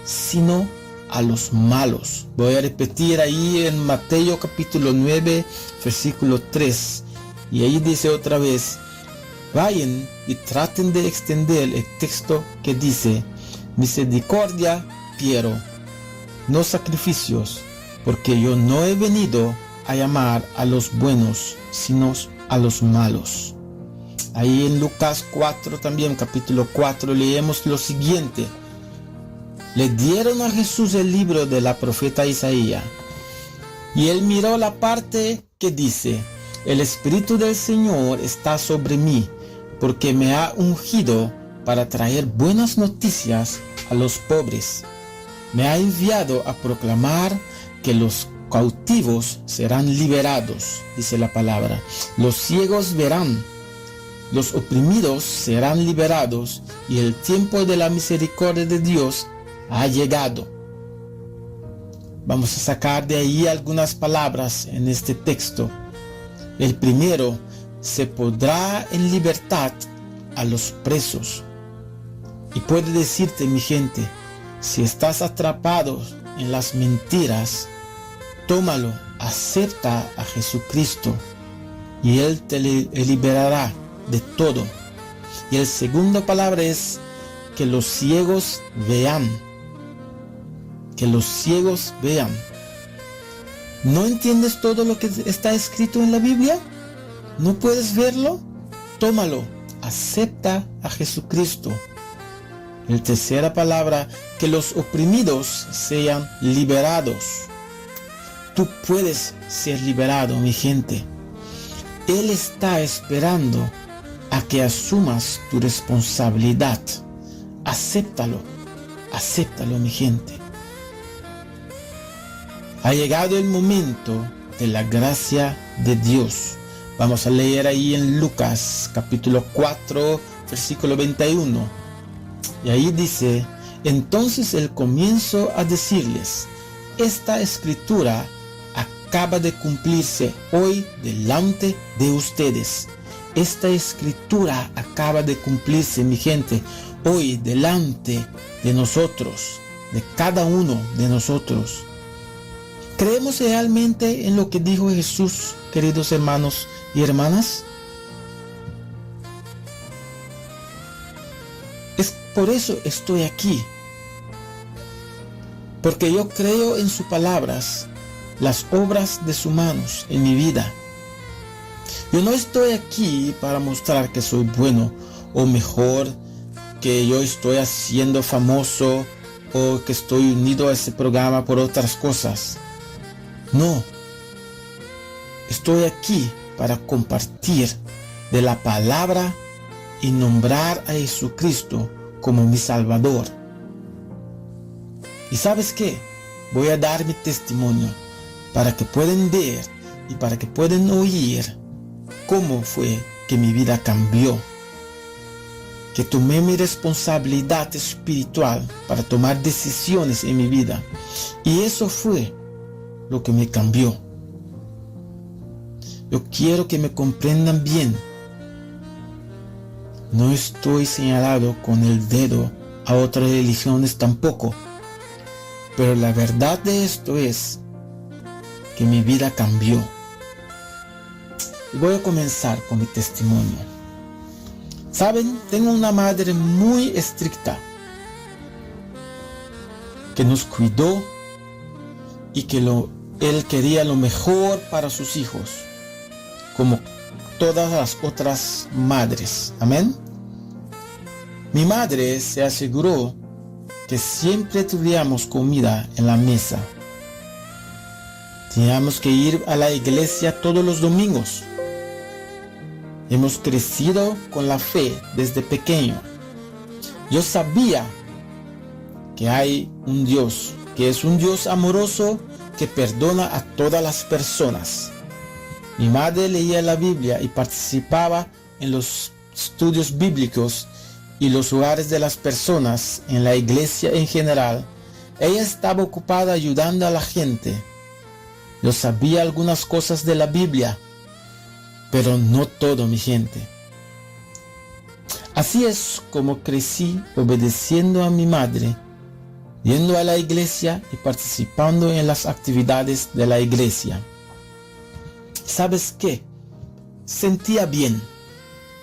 sino a los malos. Voy a repetir ahí en Mateo capítulo 9, versículo 3. Y ahí dice otra vez: vayan y traten de extender el texto que dice: misericordia quiero, no sacrificios, porque yo no he venido a llamar a los buenos, sino a los malos. Ahí en Lucas 4 también, capítulo 4, leemos lo siguiente: le dieron a Jesús el libro de la profeta Isaías, y él miró la parte que dice: el Espíritu del Señor está sobre mí, porque me ha ungido para traer buenas noticias a los pobres. Me ha enviado a proclamar que los cautivos serán liberados, dice la palabra. Los ciegos verán, los oprimidos serán liberados, y el tiempo de la misericordia de Dios ha llegado. Vamos a sacar de ahí algunas palabras en este texto. El primero: se podrá en libertad a los presos. Y puede decirte, mi gente, si estás atrapado en las mentiras, tómalo, acepta a Jesucristo y Él te liberará de todo. Y el segundo palabra es que los ciegos vean. Que los ciegos vean. ¿No entiendes todo lo que está escrito en la Biblia? ¿No puedes verlo? Tómalo, acepta a Jesucristo. La tercera palabra: que los oprimidos sean liberados. Tú puedes ser liberado, mi gente. Él está esperando a que asumas tu responsabilidad. Acéptalo, acéptalo, mi gente. Ha llegado el momento de la gracia de Dios. Vamos a leer ahí en Lucas capítulo 4, versículo 21. Y ahí dice: entonces él comenzó a decirles: esta escritura acaba de cumplirse hoy delante de ustedes. Esta escritura acaba de cumplirse, mi gente, hoy delante de nosotros, de cada uno de nosotros. ¿Creemos realmente en lo que dijo Jesús, queridos hermanos y hermanas? Es por eso estoy aquí. Porque yo creo en sus palabras, las obras de sus manos en mi vida. Yo no estoy aquí para mostrar que soy bueno o mejor, que yo estoy haciendo famoso o que estoy unido a ese programa por otras cosas. No, estoy aquí para compartir de la palabra y nombrar a Jesucristo como mi Salvador. ¿Y sabes qué? Voy a dar mi testimonio para que puedan ver y para que puedan oír cómo fue que mi vida cambió. Que tomé mi responsabilidad espiritual para tomar decisiones en mi vida. Y eso fue lo que me cambió. Yo quiero que me comprendan bien. No estoy señalado con el dedo a otras religiones tampoco. Pero la verdad de esto es que mi vida cambió. Y voy a comenzar con mi testimonio. Saben, tengo una madre muy estricta que nos cuidó y que él quería lo mejor para sus hijos, como todas las otras madres. Amén. Mi madre se aseguró que siempre tuviéramos comida en la mesa. Teníamos que ir a la iglesia todos los domingos. Hemos crecido con la fe desde pequeño. Yo sabía que hay un Dios, que es un Dios amoroso que perdona a todas las personas. Mi madre leía la Biblia y participaba en los estudios bíblicos y los hogares de las personas en la iglesia en general. Ella estaba ocupada ayudando a la gente. Yo sabía algunas cosas de la Biblia, pero no todo, mi gente. Así es como crecí obedeciendo a mi madre, yendo a la iglesia y participando en las actividades de la iglesia. ¿Sabes qué? Sentía bien,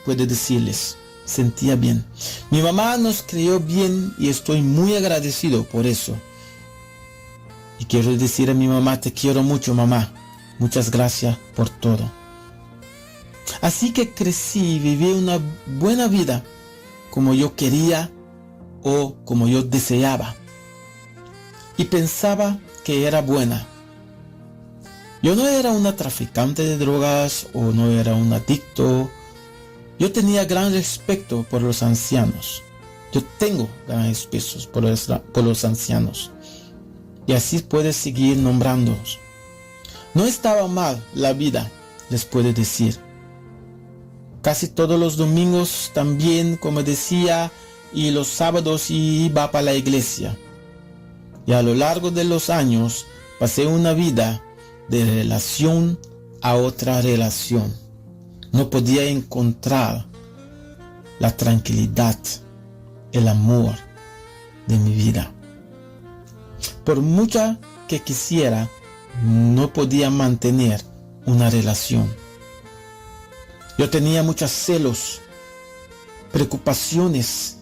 puedo decirles, sentía bien. Mi mamá nos crió bien y estoy muy agradecido por eso. Y quiero decir a mi mamá, te quiero mucho, mamá. Muchas gracias por todo. Así que crecí y viví una buena vida como yo quería o como yo deseaba. Y pensaba que era buena. Yo no era una traficante de drogas o no era un adicto. Yo tenía gran respeto por los ancianos. Yo tengo gran respeto por los ancianos. Y así puedes seguir nombrándolos. No estaba mal la vida, les puedo decir. Casi todos los domingos también, como decía, y los sábados iba para la iglesia. Y a lo largo de los años pasé una vida de relación a otra relación. No podía encontrar la tranquilidad, el amor de mi vida. Por mucha que quisiera, no podía mantener una relación. Yo tenía muchos celos, preocupaciones,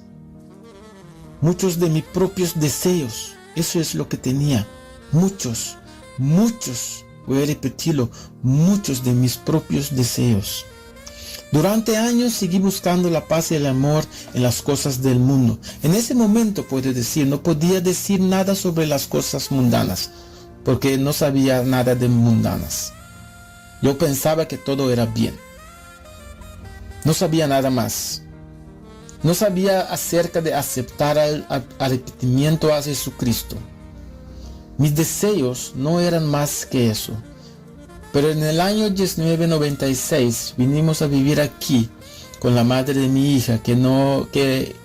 muchos de mis propios deseos. Eso es lo que tenía. Muchos, voy a repetirlo, muchos de mis propios deseos. Durante años seguí buscando la paz y el amor en las cosas del mundo. En ese momento, puedo decir, no podía decir nada sobre las cosas mundanas, porque no sabía nada de mundanas. Yo pensaba que todo era bien. No sabía nada más. No sabía acerca de aceptar el arrepentimiento a Jesucristo. Mis deseos no eran más que eso. Pero en el año 1996 vinimos a vivir aquí con la madre de mi hija que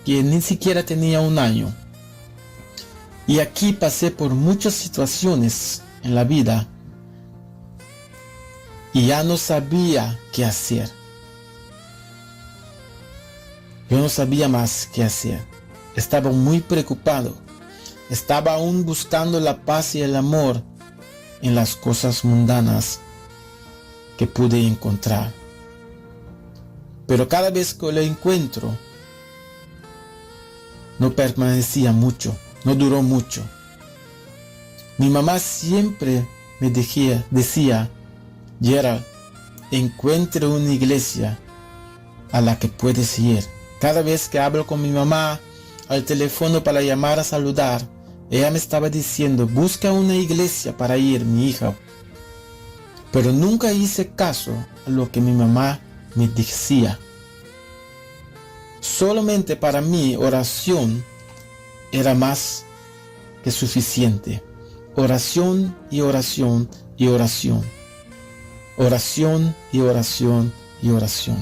ni siquiera tenía un año. Y aquí pasé por muchas situaciones en la vida y ya no sabía qué hacer. Yo no sabía más qué hacer. Estaba muy preocupado. Estaba aún buscando la paz y el amor en las cosas mundanas que pude encontrar. Pero cada vez que lo encuentro, no permanecía mucho, no duró mucho. Mi mamá siempre me decía, Gerald, encuentre una iglesia a la que puedes ir. Cada vez que hablo con mi mamá al teléfono para llamar a saludar, ella me estaba diciendo, busca una iglesia para ir, mi hija. pero nunca hice caso a lo que mi mamá me decía. Solamente para mí oración era más que suficiente. Oración y oración y oración. Oración y oración y oración.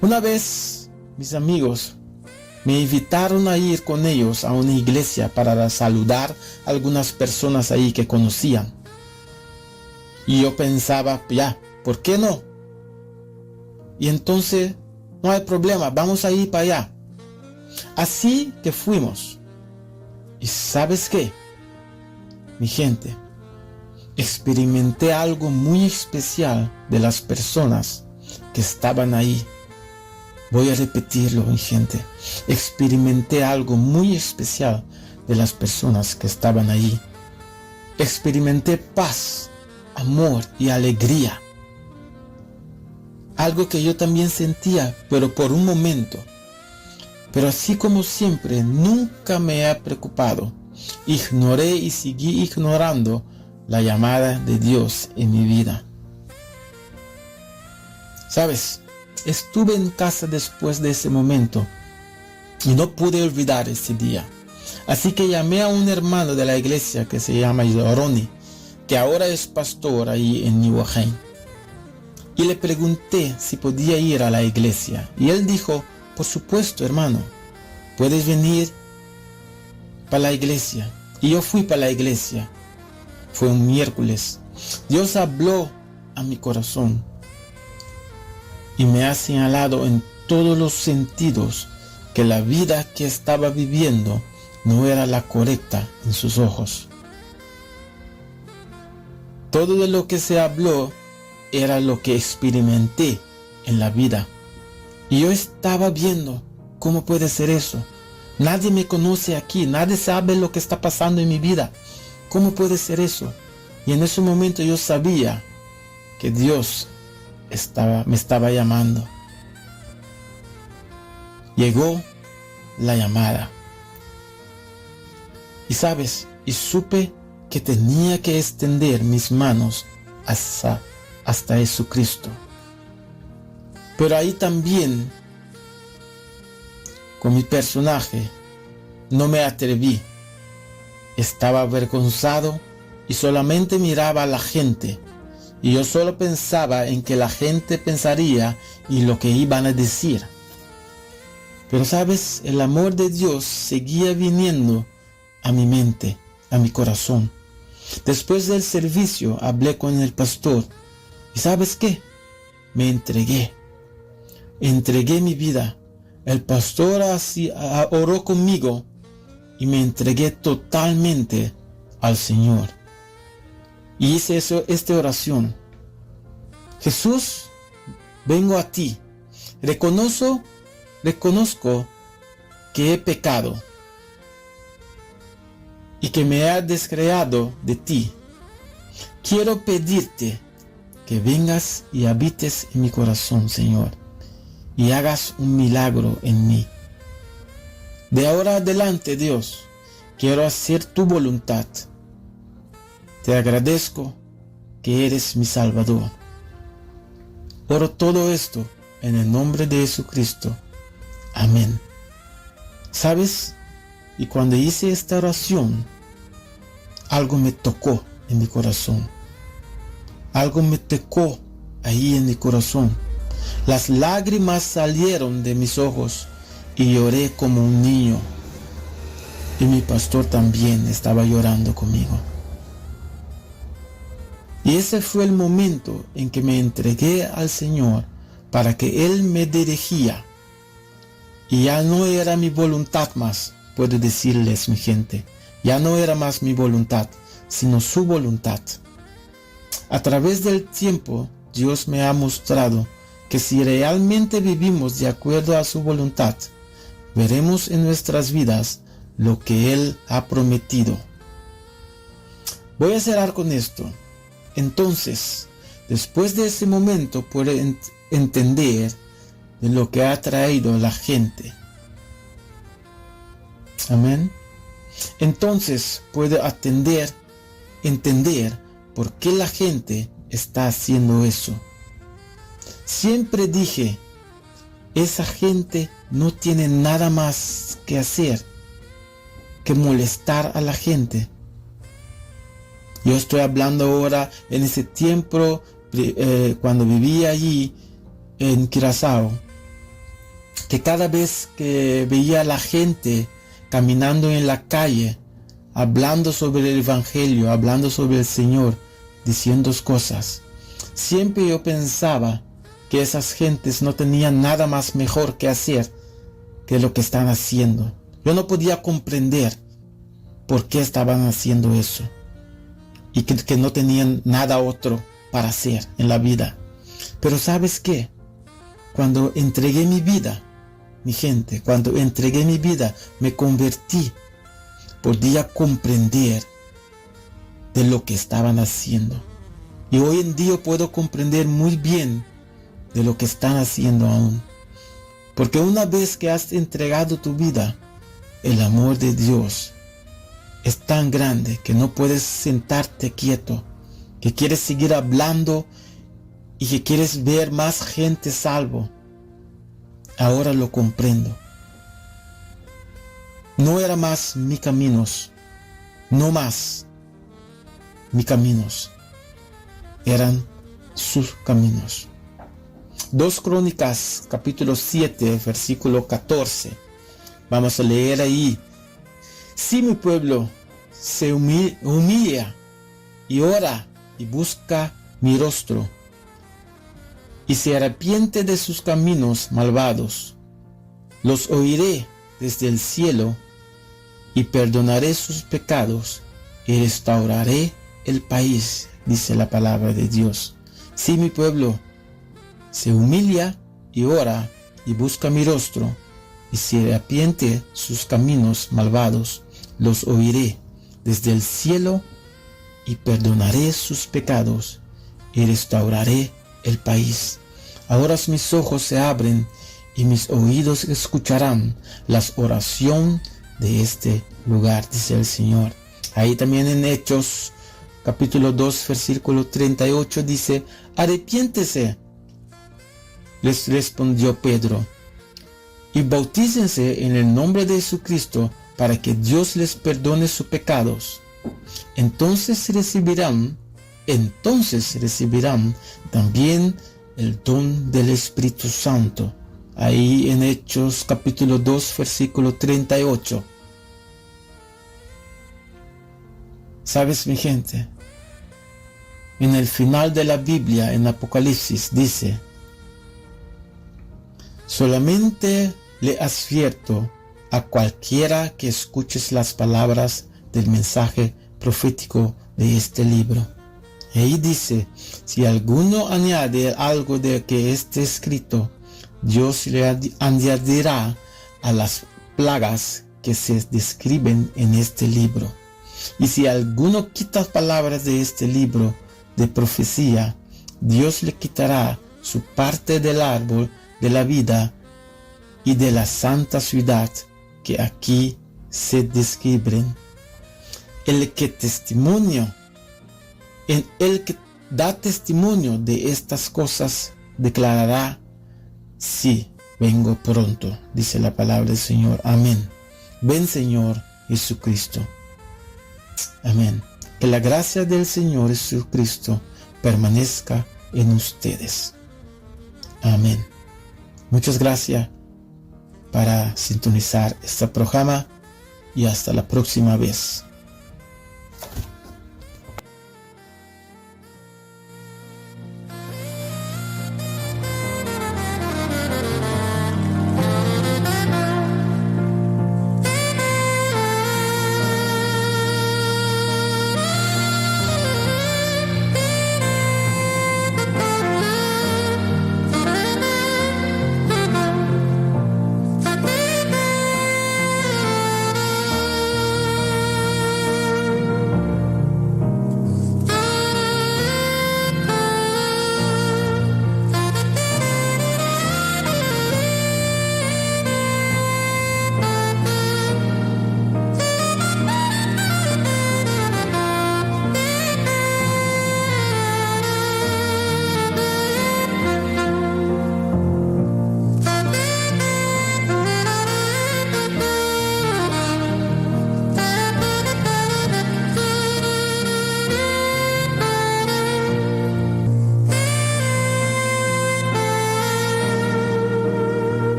Una vez mis amigos me invitaron a ir con ellos a una iglesia para saludar a algunas personas ahí que conocían. Y yo pensaba, ya, ¿por qué no? Y entonces, no hay problema, vamos a ir para allá. Así que fuimos. ¿Y sabes qué? Mi gente, experimenté algo muy especial de las personas que estaban ahí. Voy a repetirlo, mi gente. Experimenté algo muy especial de las personas que estaban ahí. Experimenté paz, amor y alegría. Algo que yo también sentía, pero por un momento. Pero así como siempre, nunca me he preocupado. Ignoré y seguí ignorando la llamada de Dios en mi vida. ¿Sabes? Estuve en casa después de ese momento y no pude olvidar ese día. Así que llamé a un hermano de la iglesia que se llama Ronnie, que ahora es pastor ahí en New Haven. Y le pregunté si podía ir a la iglesia. Y él dijo, por supuesto, hermano, puedes venir para la iglesia. Y yo fui para la iglesia. Fue un miércoles. Dios habló a mi corazón y me ha señalado en todos los sentidos que la vida que estaba viviendo no era la correcta en sus ojos. Todo de lo que se habló era lo que experimenté en la vida. Y yo estaba viendo, ¿cómo puede ser eso? Nadie me conoce aquí, nadie sabe lo que está pasando en mi vida. ¿Cómo puede ser eso? Y en ese momento yo sabía que Dios me estaba llamando. Llegó la llamada. Y sabes, y supe que tenía que extender mis manos hasta Jesucristo. Pero ahí también, con mi personaje, no me atreví. Estaba avergonzado y solamente miraba a la gente. Y yo solo pensaba en que la gente pensaría y lo que iban a decir. Pero sabes, el amor de Dios seguía viniendo a mi mente, a mi corazón. Después del servicio hablé con el pastor. ¿Y sabes qué? Me entregué. Entregué mi vida. El pastor así oró conmigo y me entregué totalmente al Señor. Y hice esta oración. Jesús, vengo a ti. Reconozco que he pecado y que me he descreado de ti. Quiero pedirte que vengas y habites en mi corazón, Señor, y hagas un milagro en mí. De ahora adelante, Dios, quiero hacer tu voluntad. Te agradezco que eres mi Salvador. Oro todo esto en el nombre de Jesucristo. Amén. ¿Sabes? Y cuando hice esta oración, algo me tocó en mi corazón. Algo me tocó ahí en mi corazón. Las lágrimas salieron de mis ojos y lloré como un niño. Y mi pastor también estaba llorando conmigo. Y ese fue el momento en que me entregué al Señor para que Él me dirigía. Y ya no era mi voluntad más, puedo decirles, mi gente. Ya no era más mi voluntad, sino su voluntad. A través del tiempo, Dios me ha mostrado que si realmente vivimos de acuerdo a su voluntad, veremos en nuestras vidas lo que Él ha prometido. Voy a cerrar con esto. Entonces, después de ese momento, puedo entender de lo que ha traído la gente. Amén. Entonces puedo entender por qué la gente está haciendo eso. Siempre dije, esa gente no tiene nada más que hacer que molestar a la gente. Yo estoy hablando ahora en ese tiempo cuando vivía allí en Curazao, que cada vez que veía a la gente caminando en la calle, hablando sobre el Evangelio, hablando sobre el Señor, diciendo cosas, siempre yo pensaba que esas gentes no tenían nada más mejor que hacer que lo que están haciendo. Yo no podía comprender por qué estaban haciendo eso y que no tenían nada otro para hacer en la vida. Pero ¿sabes qué? Cuando entregué mi vida, mi gente, cuando entregué mi vida, me convertí, podía comprender de lo que estaban haciendo. Y hoy en día puedo comprender muy bien de lo que están haciendo aún. Porque una vez que has entregado tu vida, el amor de Dios es tan grande que no puedes sentarte quieto, que quieres seguir hablando y que quieres ver más gente salvo. Ahora lo comprendo. No era más mis caminos, no más mis caminos, eran sus caminos. 2 Crónicas, capítulo 7, versículo 14. Vamos a leer ahí. Si mi pueblo se humilla y ora y busca mi rostro y se arrepiente de sus caminos malvados, los oiré desde el cielo y perdonaré sus pecados y restauraré el país, dice la palabra de Dios. Si mi pueblo se humilla y ora y busca mi rostro y se arrepiente sus caminos malvados, los oiré desde el cielo y perdonaré sus pecados y restauraré el país. Ahora mis ojos se abren y mis oídos escucharán las oraciones de este lugar, dice el Señor. Ahí también en Hechos capítulo 2 versículo 38 dice: arrepiéntese, les respondió Pedro, y bautícense en el nombre de Jesucristo para que Dios les perdone sus pecados. Entonces recibirán también el don del Espíritu Santo. Ahí en Hechos capítulo 2 versículo 38. ¿Sabes, mi gente? En el final de la Biblia, en Apocalipsis, dice: solamente le advierto a cualquiera que escuches las palabras del mensaje profético de este libro. Ahí dice: si alguno añade algo de que esté escrito, Dios le añadirá a las plagas que se describen en este libro. Y si alguno quita palabras de este libro de profecía, Dios le quitará su parte del árbol de la vida y de la santa ciudad que aquí se describen. El que da testimonio de estas cosas declarará: sí, vengo pronto, dice la palabra del Señor. Amén. Ven, Señor Jesucristo. Amén. Que la gracia del Señor Jesucristo permanezca en ustedes. Amén. Muchas gracias para sintonizar este programa y hasta la próxima vez.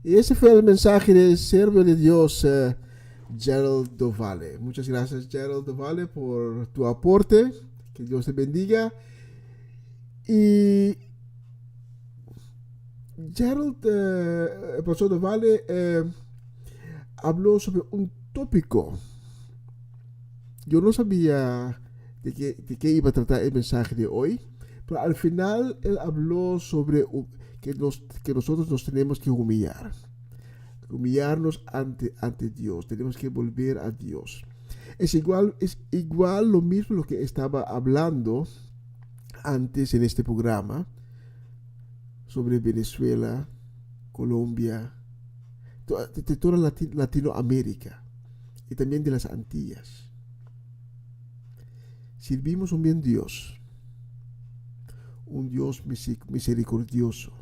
Y ese fue el mensaje del siervo de Dios, Gerald Dovale. Muchas gracias, Gerald Dovale, por tu aporte. Que Dios te bendiga. Y Gerald, el profesor Dovale, habló sobre un tópico. Yo no sabía de qué iba a tratar el mensaje de hoy, pero al final él habló sobre que nosotros nos tenemos que humillarnos ante Dios, tenemos que volver a Dios. Es igual lo mismo lo que estaba hablando antes en este programa sobre Venezuela, Colombia, de toda Latinoamérica y también de las Antillas. Servimos un bien Dios, un Dios misericordioso.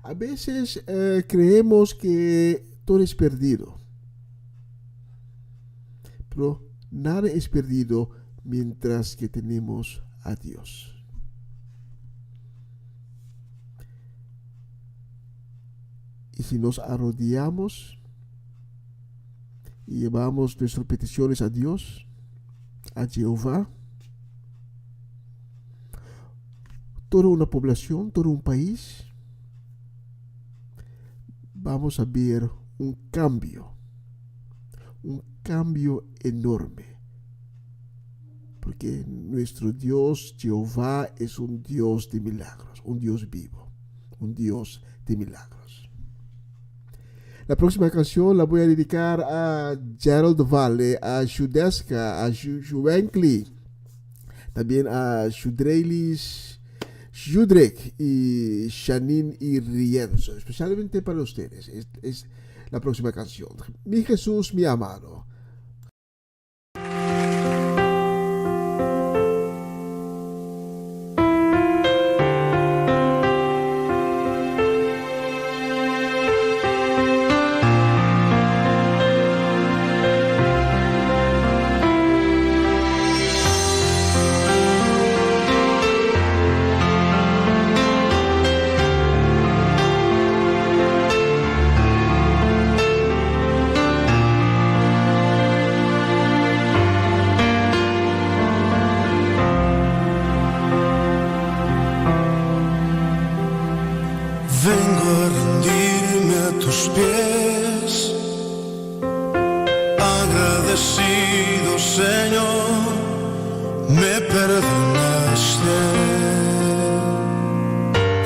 A veces creemos que todo es perdido, pero nada es perdido mientras que tenemos a Dios. Y si nos arrodillamos y llevamos nuestras peticiones a Dios, a Jehová, toda una población, todo un país, vamos a ver un cambio enorme. Porque nuestro Dios, Jehová, es un Dios de milagros, un Dios vivo, un Dios de milagros. La próxima canción la voy a dedicar a Gerald Dovale, a Shudeska, a Shuvenkli, también a Shudreilis, Shudrek y Shanin y Rienzo, especialmente para ustedes. Es la próxima canción. Mi Jesús, mi amado.
Vengo a rendirme a tus pies, agradecido Señor, me perdonaste,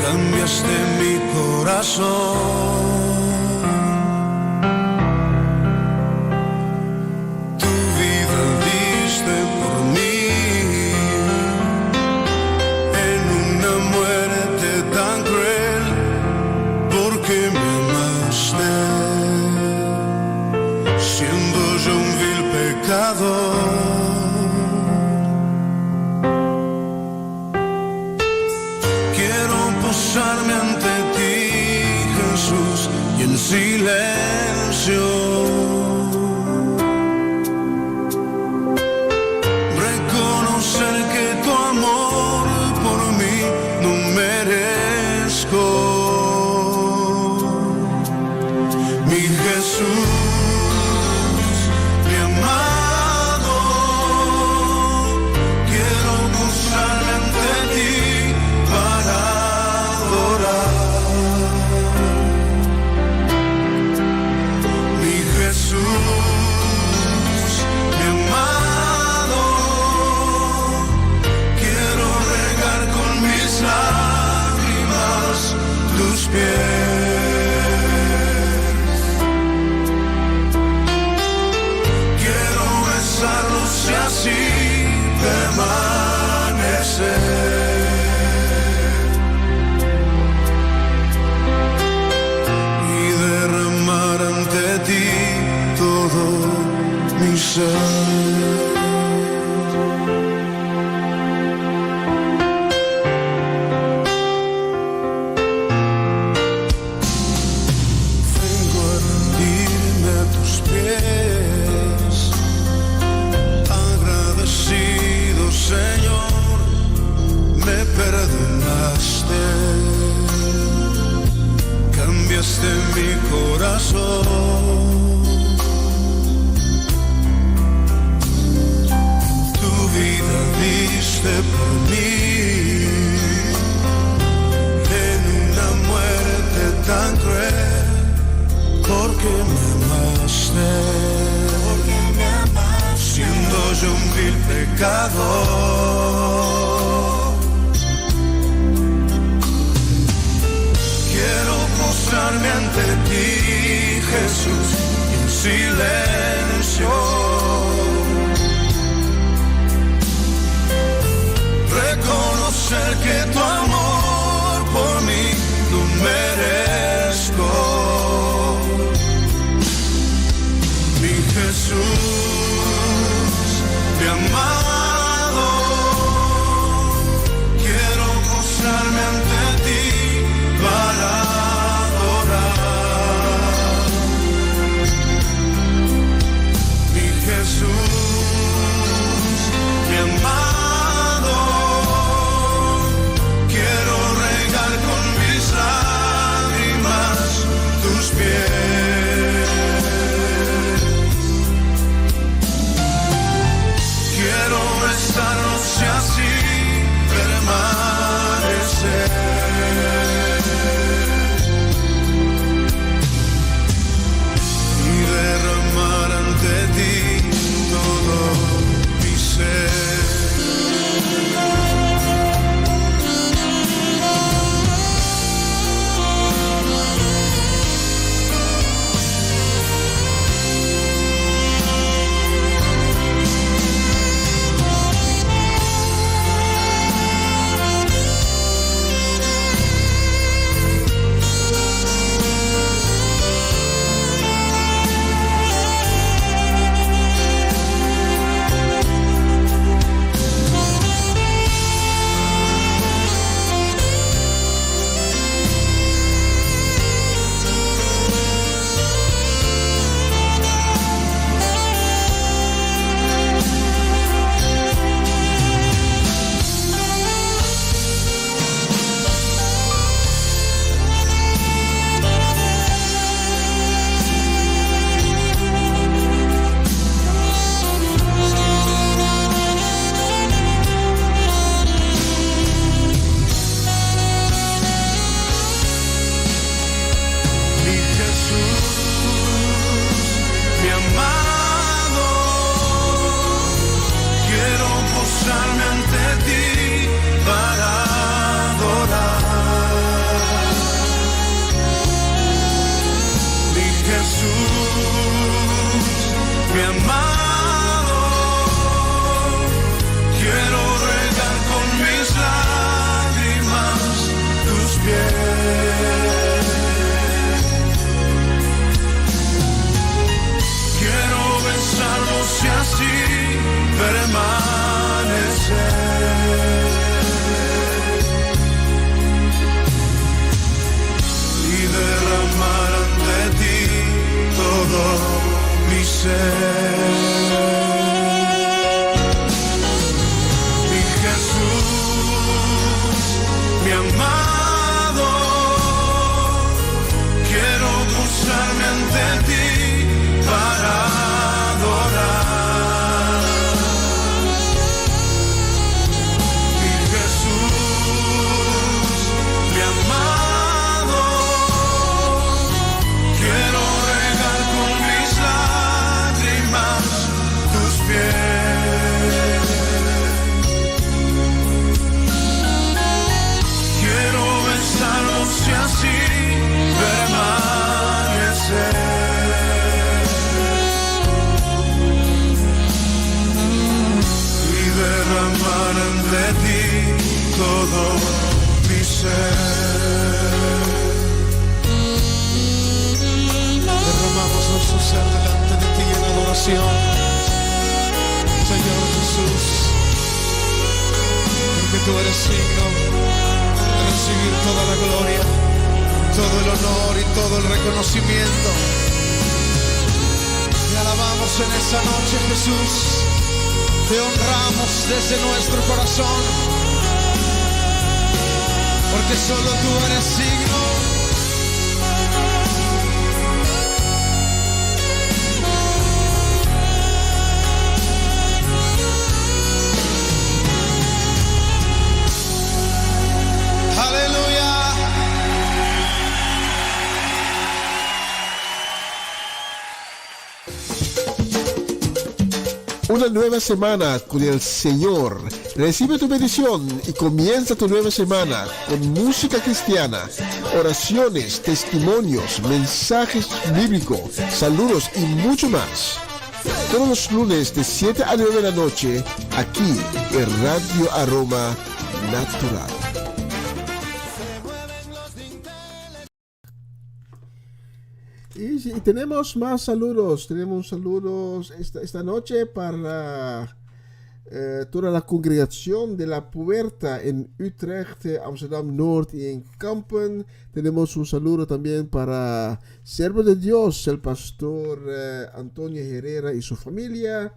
cambiaste mi corazón, tu vida diste por mí, en una muerte tan cruel. Porque me amaste, siendo yo un vil pecador. Quiero posarme ante ti, Jesús, y en silencio reconocer que tu amor por mí no merezco. Jesús, mi amado, quiero posarme ante ti para adorar. Mi Jesús, mi amado, quiero regar con mis lágrimas tus pies. Quiero amaste, siendo yo un vil pecador. Quiero postrarme ante ti, Jesús, en silencio. Reconocer que tu amor por mí no merezco. Mi Jesús, mi amado, quiero postrarme ante ti para adorar. Mi Jesús, mi amado, quiero regar con mis lágrimas tus pies. Quiero besarlos y así permanecer. Y derramar ante ti todo mi ser.
una nueva semana con el Señor. Recibe tu bendición y comienza tu nueva semana con música cristiana, oraciones, testimonios, mensajes bíblicos, saludos y mucho más. Todos los lunes de 7 a 9 de la noche, aquí en Radio Aroma Natural. Y tenemos más saludos. Tenemos saludos esta noche para toda la congregación de la Puerta en Utrecht, Amsterdam Noord y en Kampen. Tenemos un saludo también para Siervo de Dios, el pastor Antonio Herrera y su familia.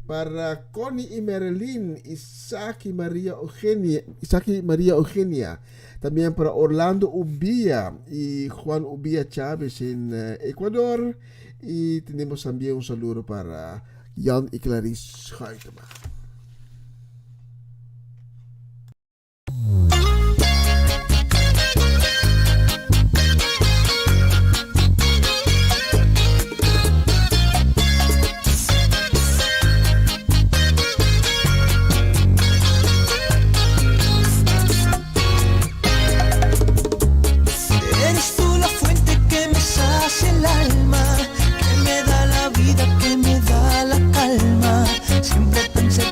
Para Connie y Marilyn, Isaac y María Eugenia. También para Orlando Ubía y Juan Ubía Chávez en Ecuador. Y tenemos también un saludo para Jan y Clarice Huitema.
El alma que me da la vida, que me da la calma. Siempre pensé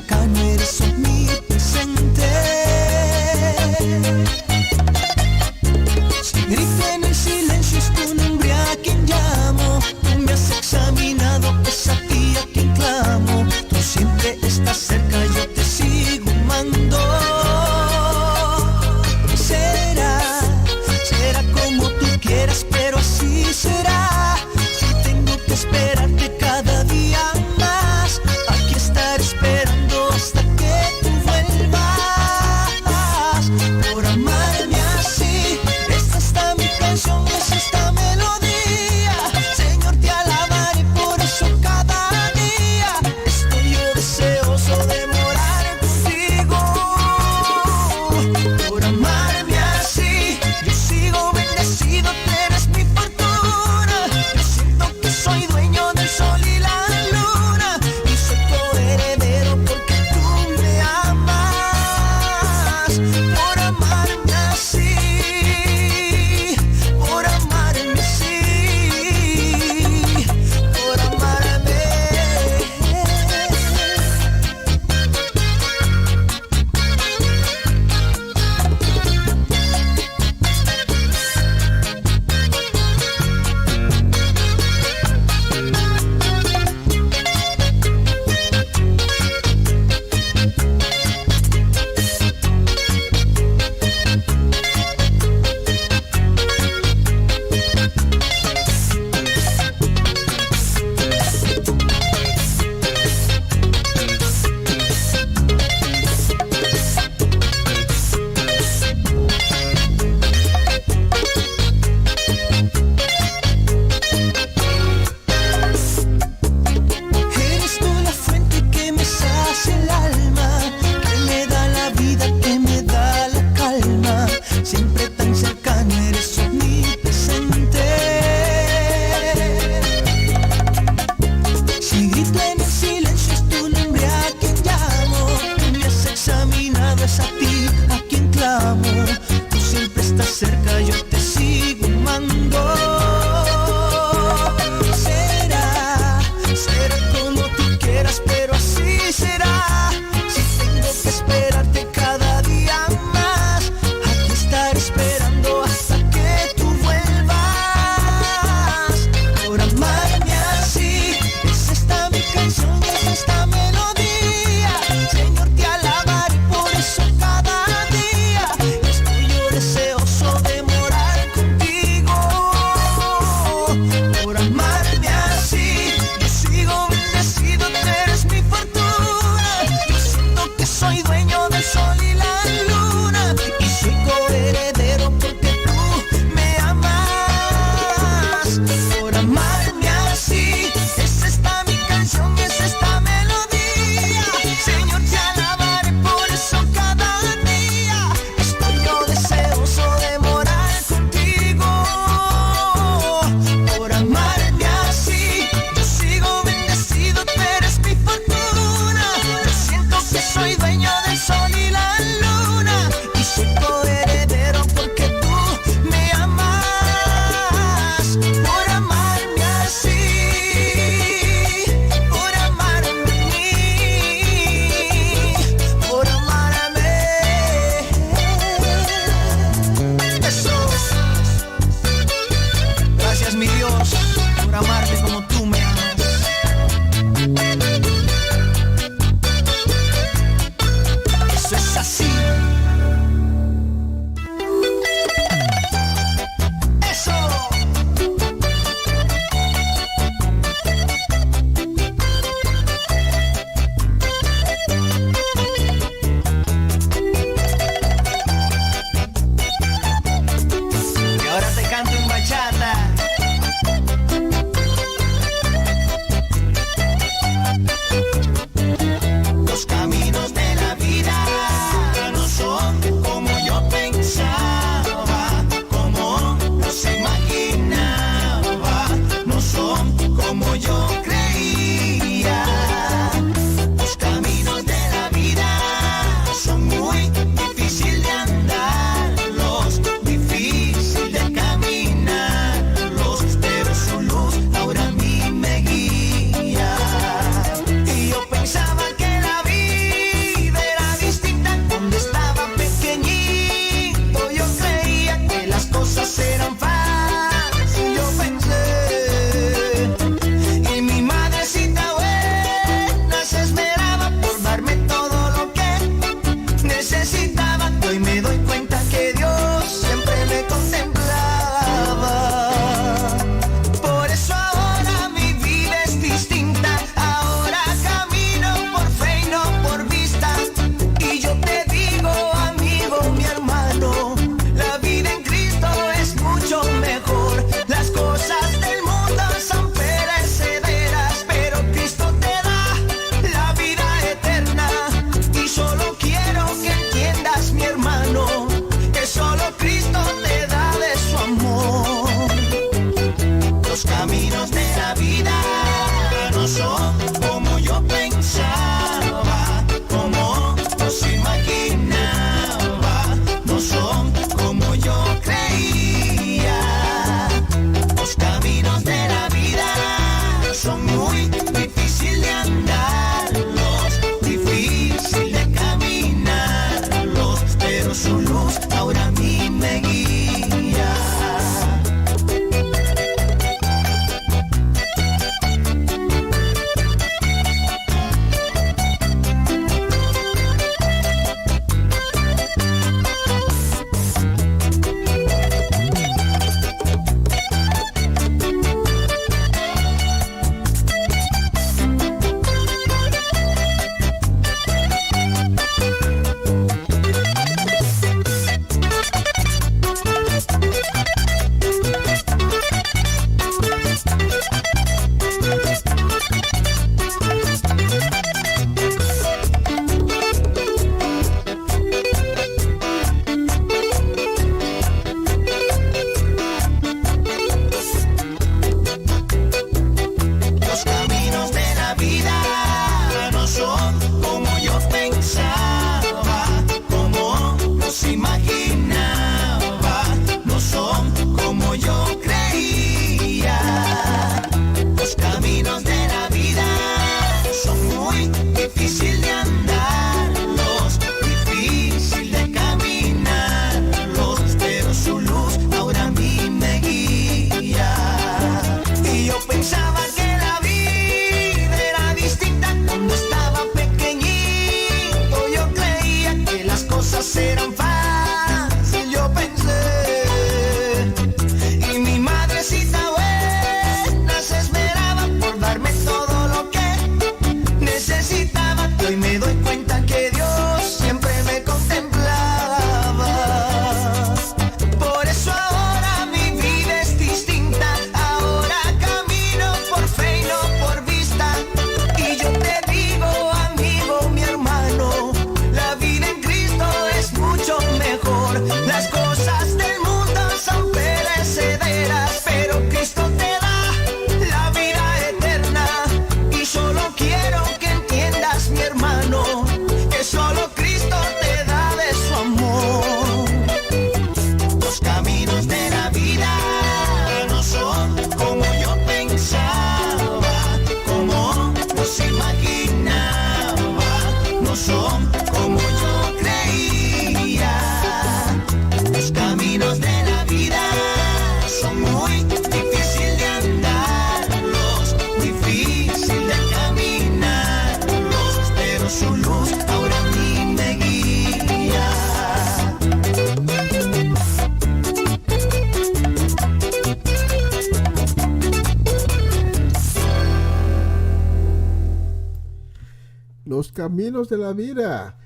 Los caminos de la vida.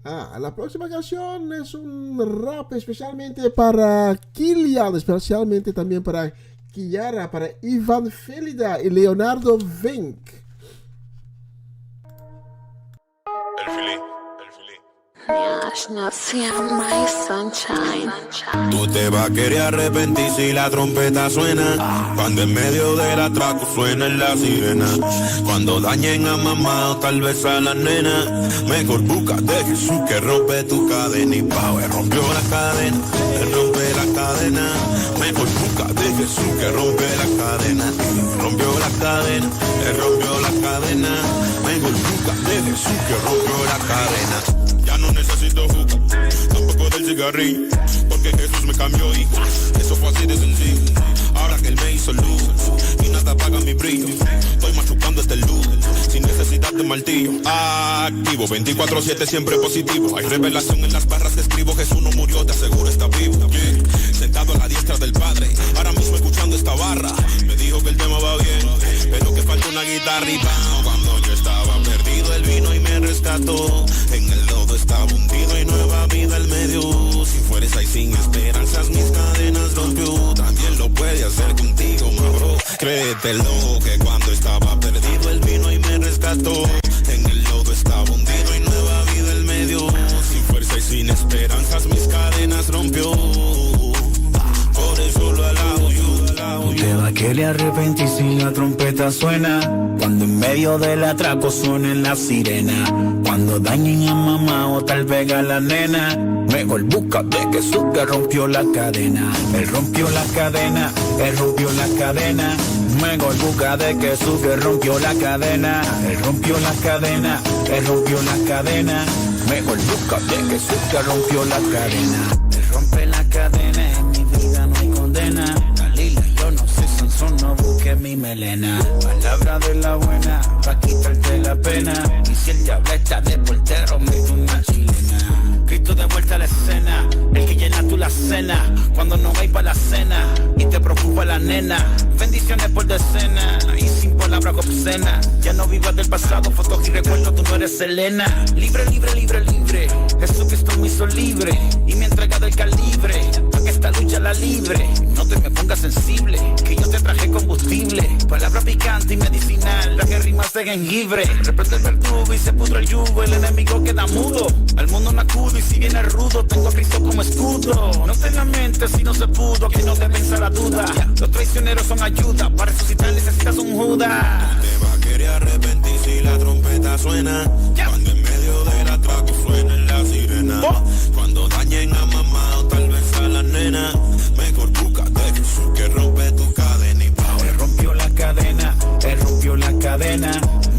La próxima canción es un rap especialmente para Kilian, especialmente también para Kiara, para Ivan Felida y Leonardo Vink.
Tú te vas a querer arrepentir si la trompeta suena. Cuando en medio del atraco suena la sirena. Cuando dañen a mamá o tal vez a la nena. Mejor búscate Jesús que rompe tu cadena. Y Pau, él rompió la cadena, él rompe la cadena. Mejor búscate Jesús que rompe la cadena. Rompió la cadena, él rompió la cadena. Mejor búscate Jesús que rompió la cadena. Ya no necesito jugo, tampoco del cigarrillo, porque Jesús me cambió y eso fue así de sencillo. Ahora que Él me hizo luz y nada apaga mi brillo, estoy machucando este luz sin necesidad de martillo. Activo, 24/7 siempre positivo. Hay revelación en las barras que escribo. Jesús no murió, te aseguro está vivo. Sentado a la diestra del Padre, ahora mismo escuchando esta barra. Me dijo que el tema va bien, pero que falta una guitarra y pam. Cuando yo estaba perdido, Él vino y me rescató. En el lodo estaba hundido y nueva vida al medio. Sin fuerza y sin esperanzas mis cadenas rompió. También lo puede hacer contigo, ma bro. Créetelo que cuando estaba perdido Él vino y me rescató. En el lodo estaba hundido y nueva vida al medio. Sin fuerza y sin esperanzas mis cadenas rompió. Por eso lo alabo yo.
Tú te vas a querer arrepentir si la trompeta suena. Cuando en medio del atraco suenen la sirena. Cuando dañen a mamá o tal vez a la nena. Mejor búscate Jesús que rompió la cadena. Él rompió la cadena, Él rompió la cadena. Mejor búscate Jesús que rompió la cadena. Él rompió la cadena, Él rompió la cadena. Mejor búscate Jesús que rompió la cadena. Él rompe la cadena, en mi vida no hay condena. Dalila, yo no soy Sansón, no busque mi melena. Palabra de la buena, pa' quitarte la pena. Y si el diablo está de portero, me da una chilena. Cristo de vuelta a la escena, el que llena tú la cena. Cuando no vais pa' la cena y te preocupa la nena. Bendiciones por decena y sin palabras obscenas. Ya no vivas del pasado, fotos y recuerdos, tú no eres Selena. Libre, libre, libre, libre, Jesucristo me hizo libre y me entrega del calibre, pa' que esta lucha la libre. No te me pongas sensible, que yo te traje combustible. Palabra picante y medicinal, la que rimas de jengibre. Reprende el verdugo y se pudre el yugo, el enemigo queda mudo. Al mundo no acudo y si viene rudo, tengo a Cristo como escudo. No te lamentes si no se pudo, que no te venza la duda. Los traicioneros son ayuda, para resucitar necesitas un Judas.
Te vas a querer arrepentir si la trompeta suena. Cuando en medio del atraco suenen la sirena. Cuando dañen a mamá o tal vez a la nena. Mejor búscate Jesús que rompe tu cadena y pau.
Él rompió la cadena, Él rompió la cadena.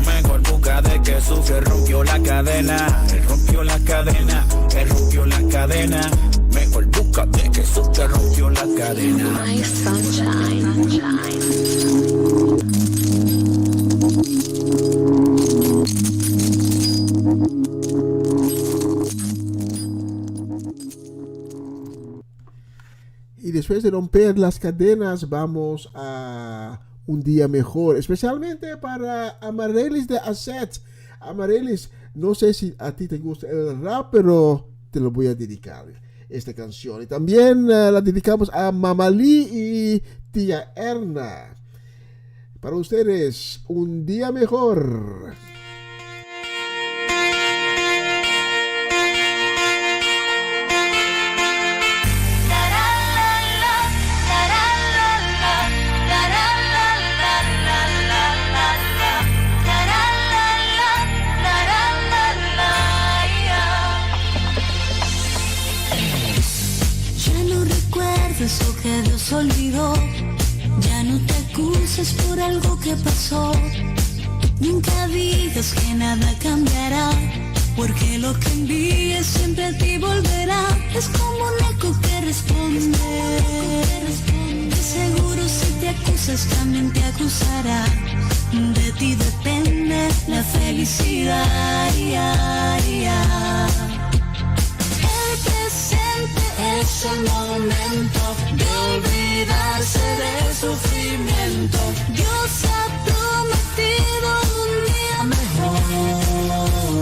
Mejor búscate Jesús que rompió la cadena. Él rompió la cadena, Él rompió la cadena. Mejor búscate Jesús que rompió la cadena.
My sunshine.
Y después de romper las cadenas, vamos a un día mejor, especialmente para Amarelis de Asset. Amarelis, no sé si a ti te gusta el rap, pero te lo voy a dedicar esta canción. Y también la dedicamos a Mamalí y Tía Erna. Para ustedes, un día mejor.
Eso que Dios olvidó, ya no te acuses por algo que pasó. Nunca digas que nada cambiará, porque lo que envíes siempre a ti volverá. Es como un eco que responde, de seguro si te acusas también te acusará. De ti depende la felicidad. El presente es el momento de olvidarse del sufrimiento. Dios ha prometido un día mejor.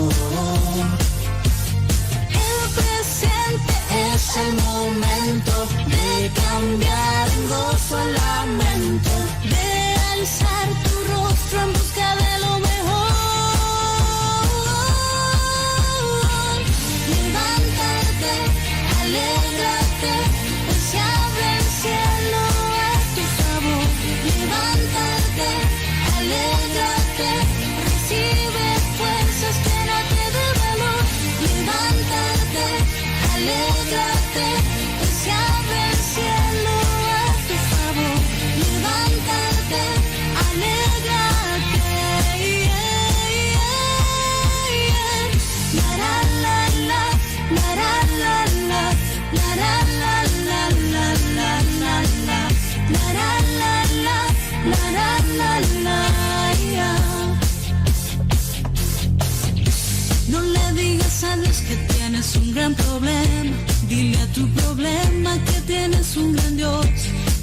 tienes un gran problema, dile a tu problema que tienes un gran Dios.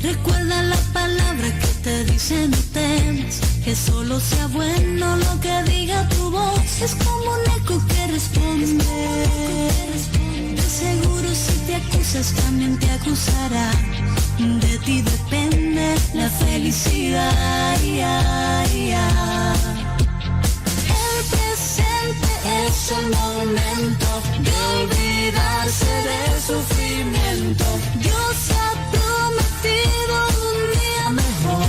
Recuerda la palabra que te dice no temas, que solo sea bueno lo que diga tu voz. Es como un eco que responde. De seguro si te acusas también te acusará. De ti depende la felicidad. El presente es el momento de olvidarse del sufrimiento. Dios ha prometido un día mejor.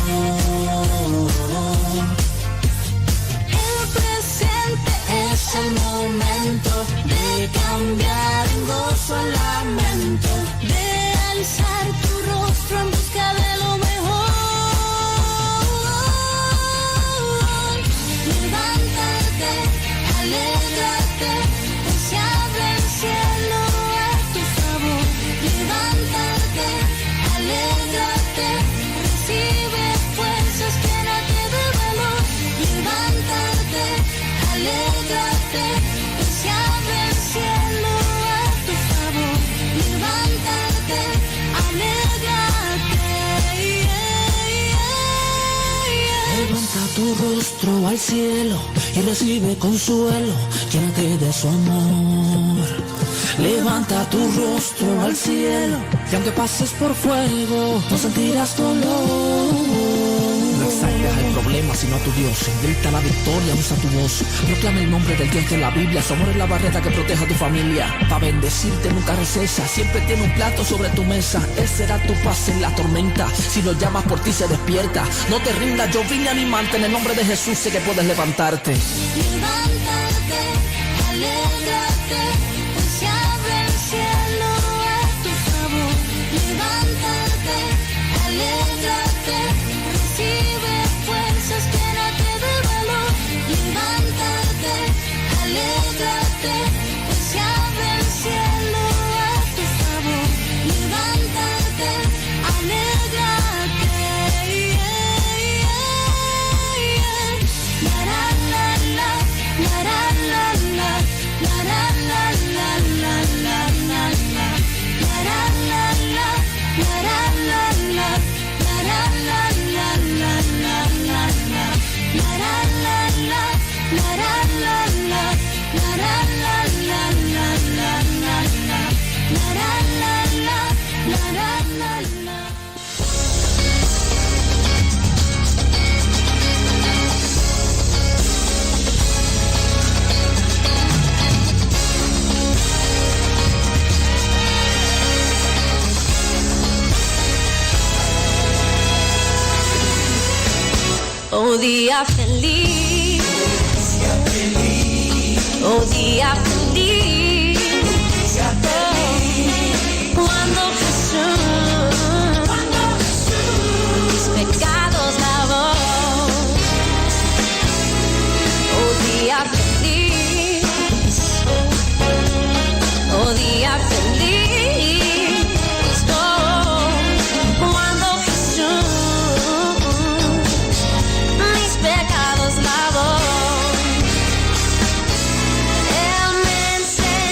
El presente es el momento de cambiar en gozo el lamento, de alzar tu rostro en busca de lo mejor. Levántate, alégrate, pues se abre el cielo a tu favor. Levántate, alégrate, recibe fuerzas, llénate de valor. Levántate, alégrate, pues se abre el cielo a tu favor. Levántate, alégrate.
Levanta tu rostro al cielo y recibe consuelo, llénate de su amor. Levanta tu rostro al cielo y aunque pases por fuego, no sentirás dolor. No exaltes el problema sino a tu Dios, grita la victoria, usa tu voz, proclama el nombre del Dios de la Biblia. Su amor es la barrera que protege a tu familia, para bendecirte nunca recesa, siempre tiene un plato sobre tu mesa. Él será tu paz en la tormenta, si lo llamas por ti se despierta. No te rindas, yo vine a animarte, en el nombre de Jesús sé que puedes levantarte.
Levántate, alégrate, pues se abre el cielo a tu favor. Levántate, alégrate, recibe fuerzas, llénate de valor. Levántate, alégrate, pues se abre el cielo a tu favor. Levántate, alégrate. La la la la, la la la la, la la la la la la la la, la la la la, la la la la, la la la la la la la la, la la la la, la la la la, la la la la la la la la, la la la la, la la la la.
Oh día feliz, oh día feliz, cuando Jesús mis pecados lavó. Oh día feliz, oh día feliz, cuando Jesús mis pecados lavó. Él me enseñó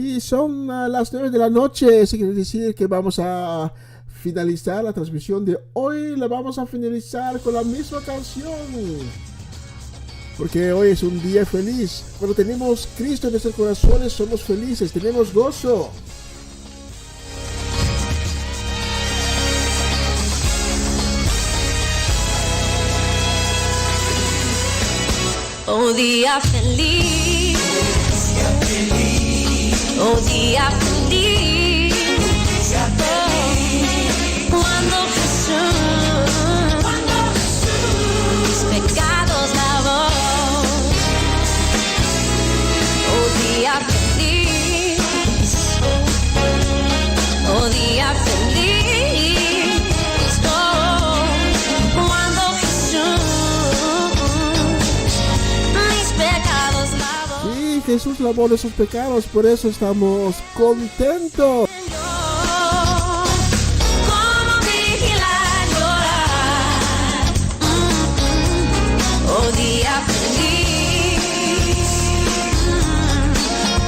Sí, son las 9 de la noche. Eso quiere decir que vamos a finalizar la transmisión de hoy. La vamos a finalizar con la misma canción. Porque hoy es un día feliz. Cuando tenemos Cristo en nuestros corazones, somos felices, tenemos gozo.
Oh, día feliz. Oh, día feliz. Cuando Jesús mis pecados lavó. Oh, día feliz. Oh, día feliz. Oh, cuando Jesús pecados lavó.
Sí, Jesús lavó nuestros pecados, por eso estamos contentos.
Como vigilar, llorar. Oh, día feliz.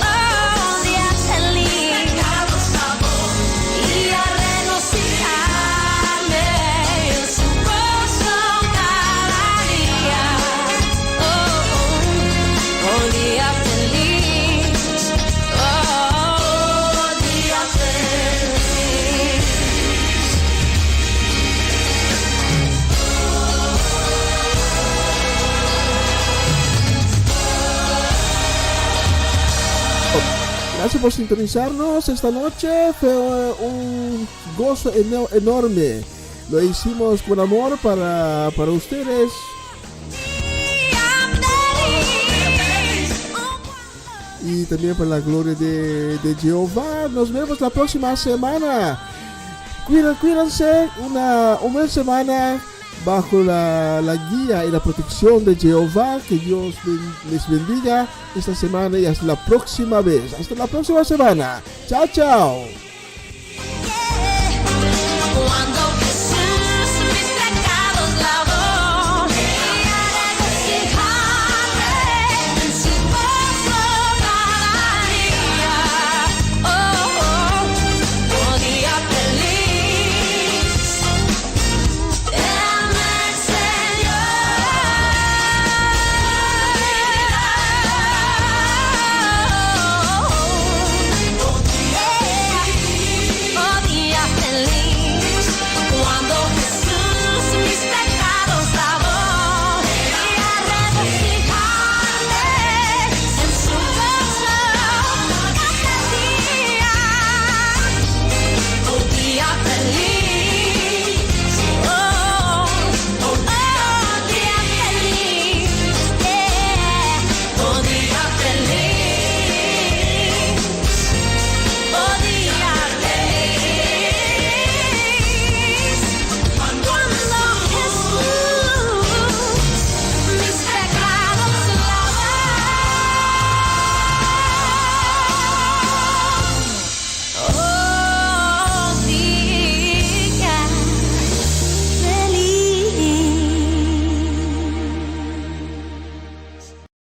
Oh, día feliz. Pecados lavó. Y a regocijarme en su gozo cada día. Oh, día feliz. Oh, día feliz.
Gracias por sintonizarnos esta noche. Fue un gozo enorme. Lo hicimos con amor para ustedes. Y también para la gloria de Jehová. Nos vemos la próxima semana. Cuídense una buena semana bajo la guía y la protección de Jehová. Que Dios les bendiga esta semana y hasta la próxima vez. Hasta la próxima semana. Chao, chao.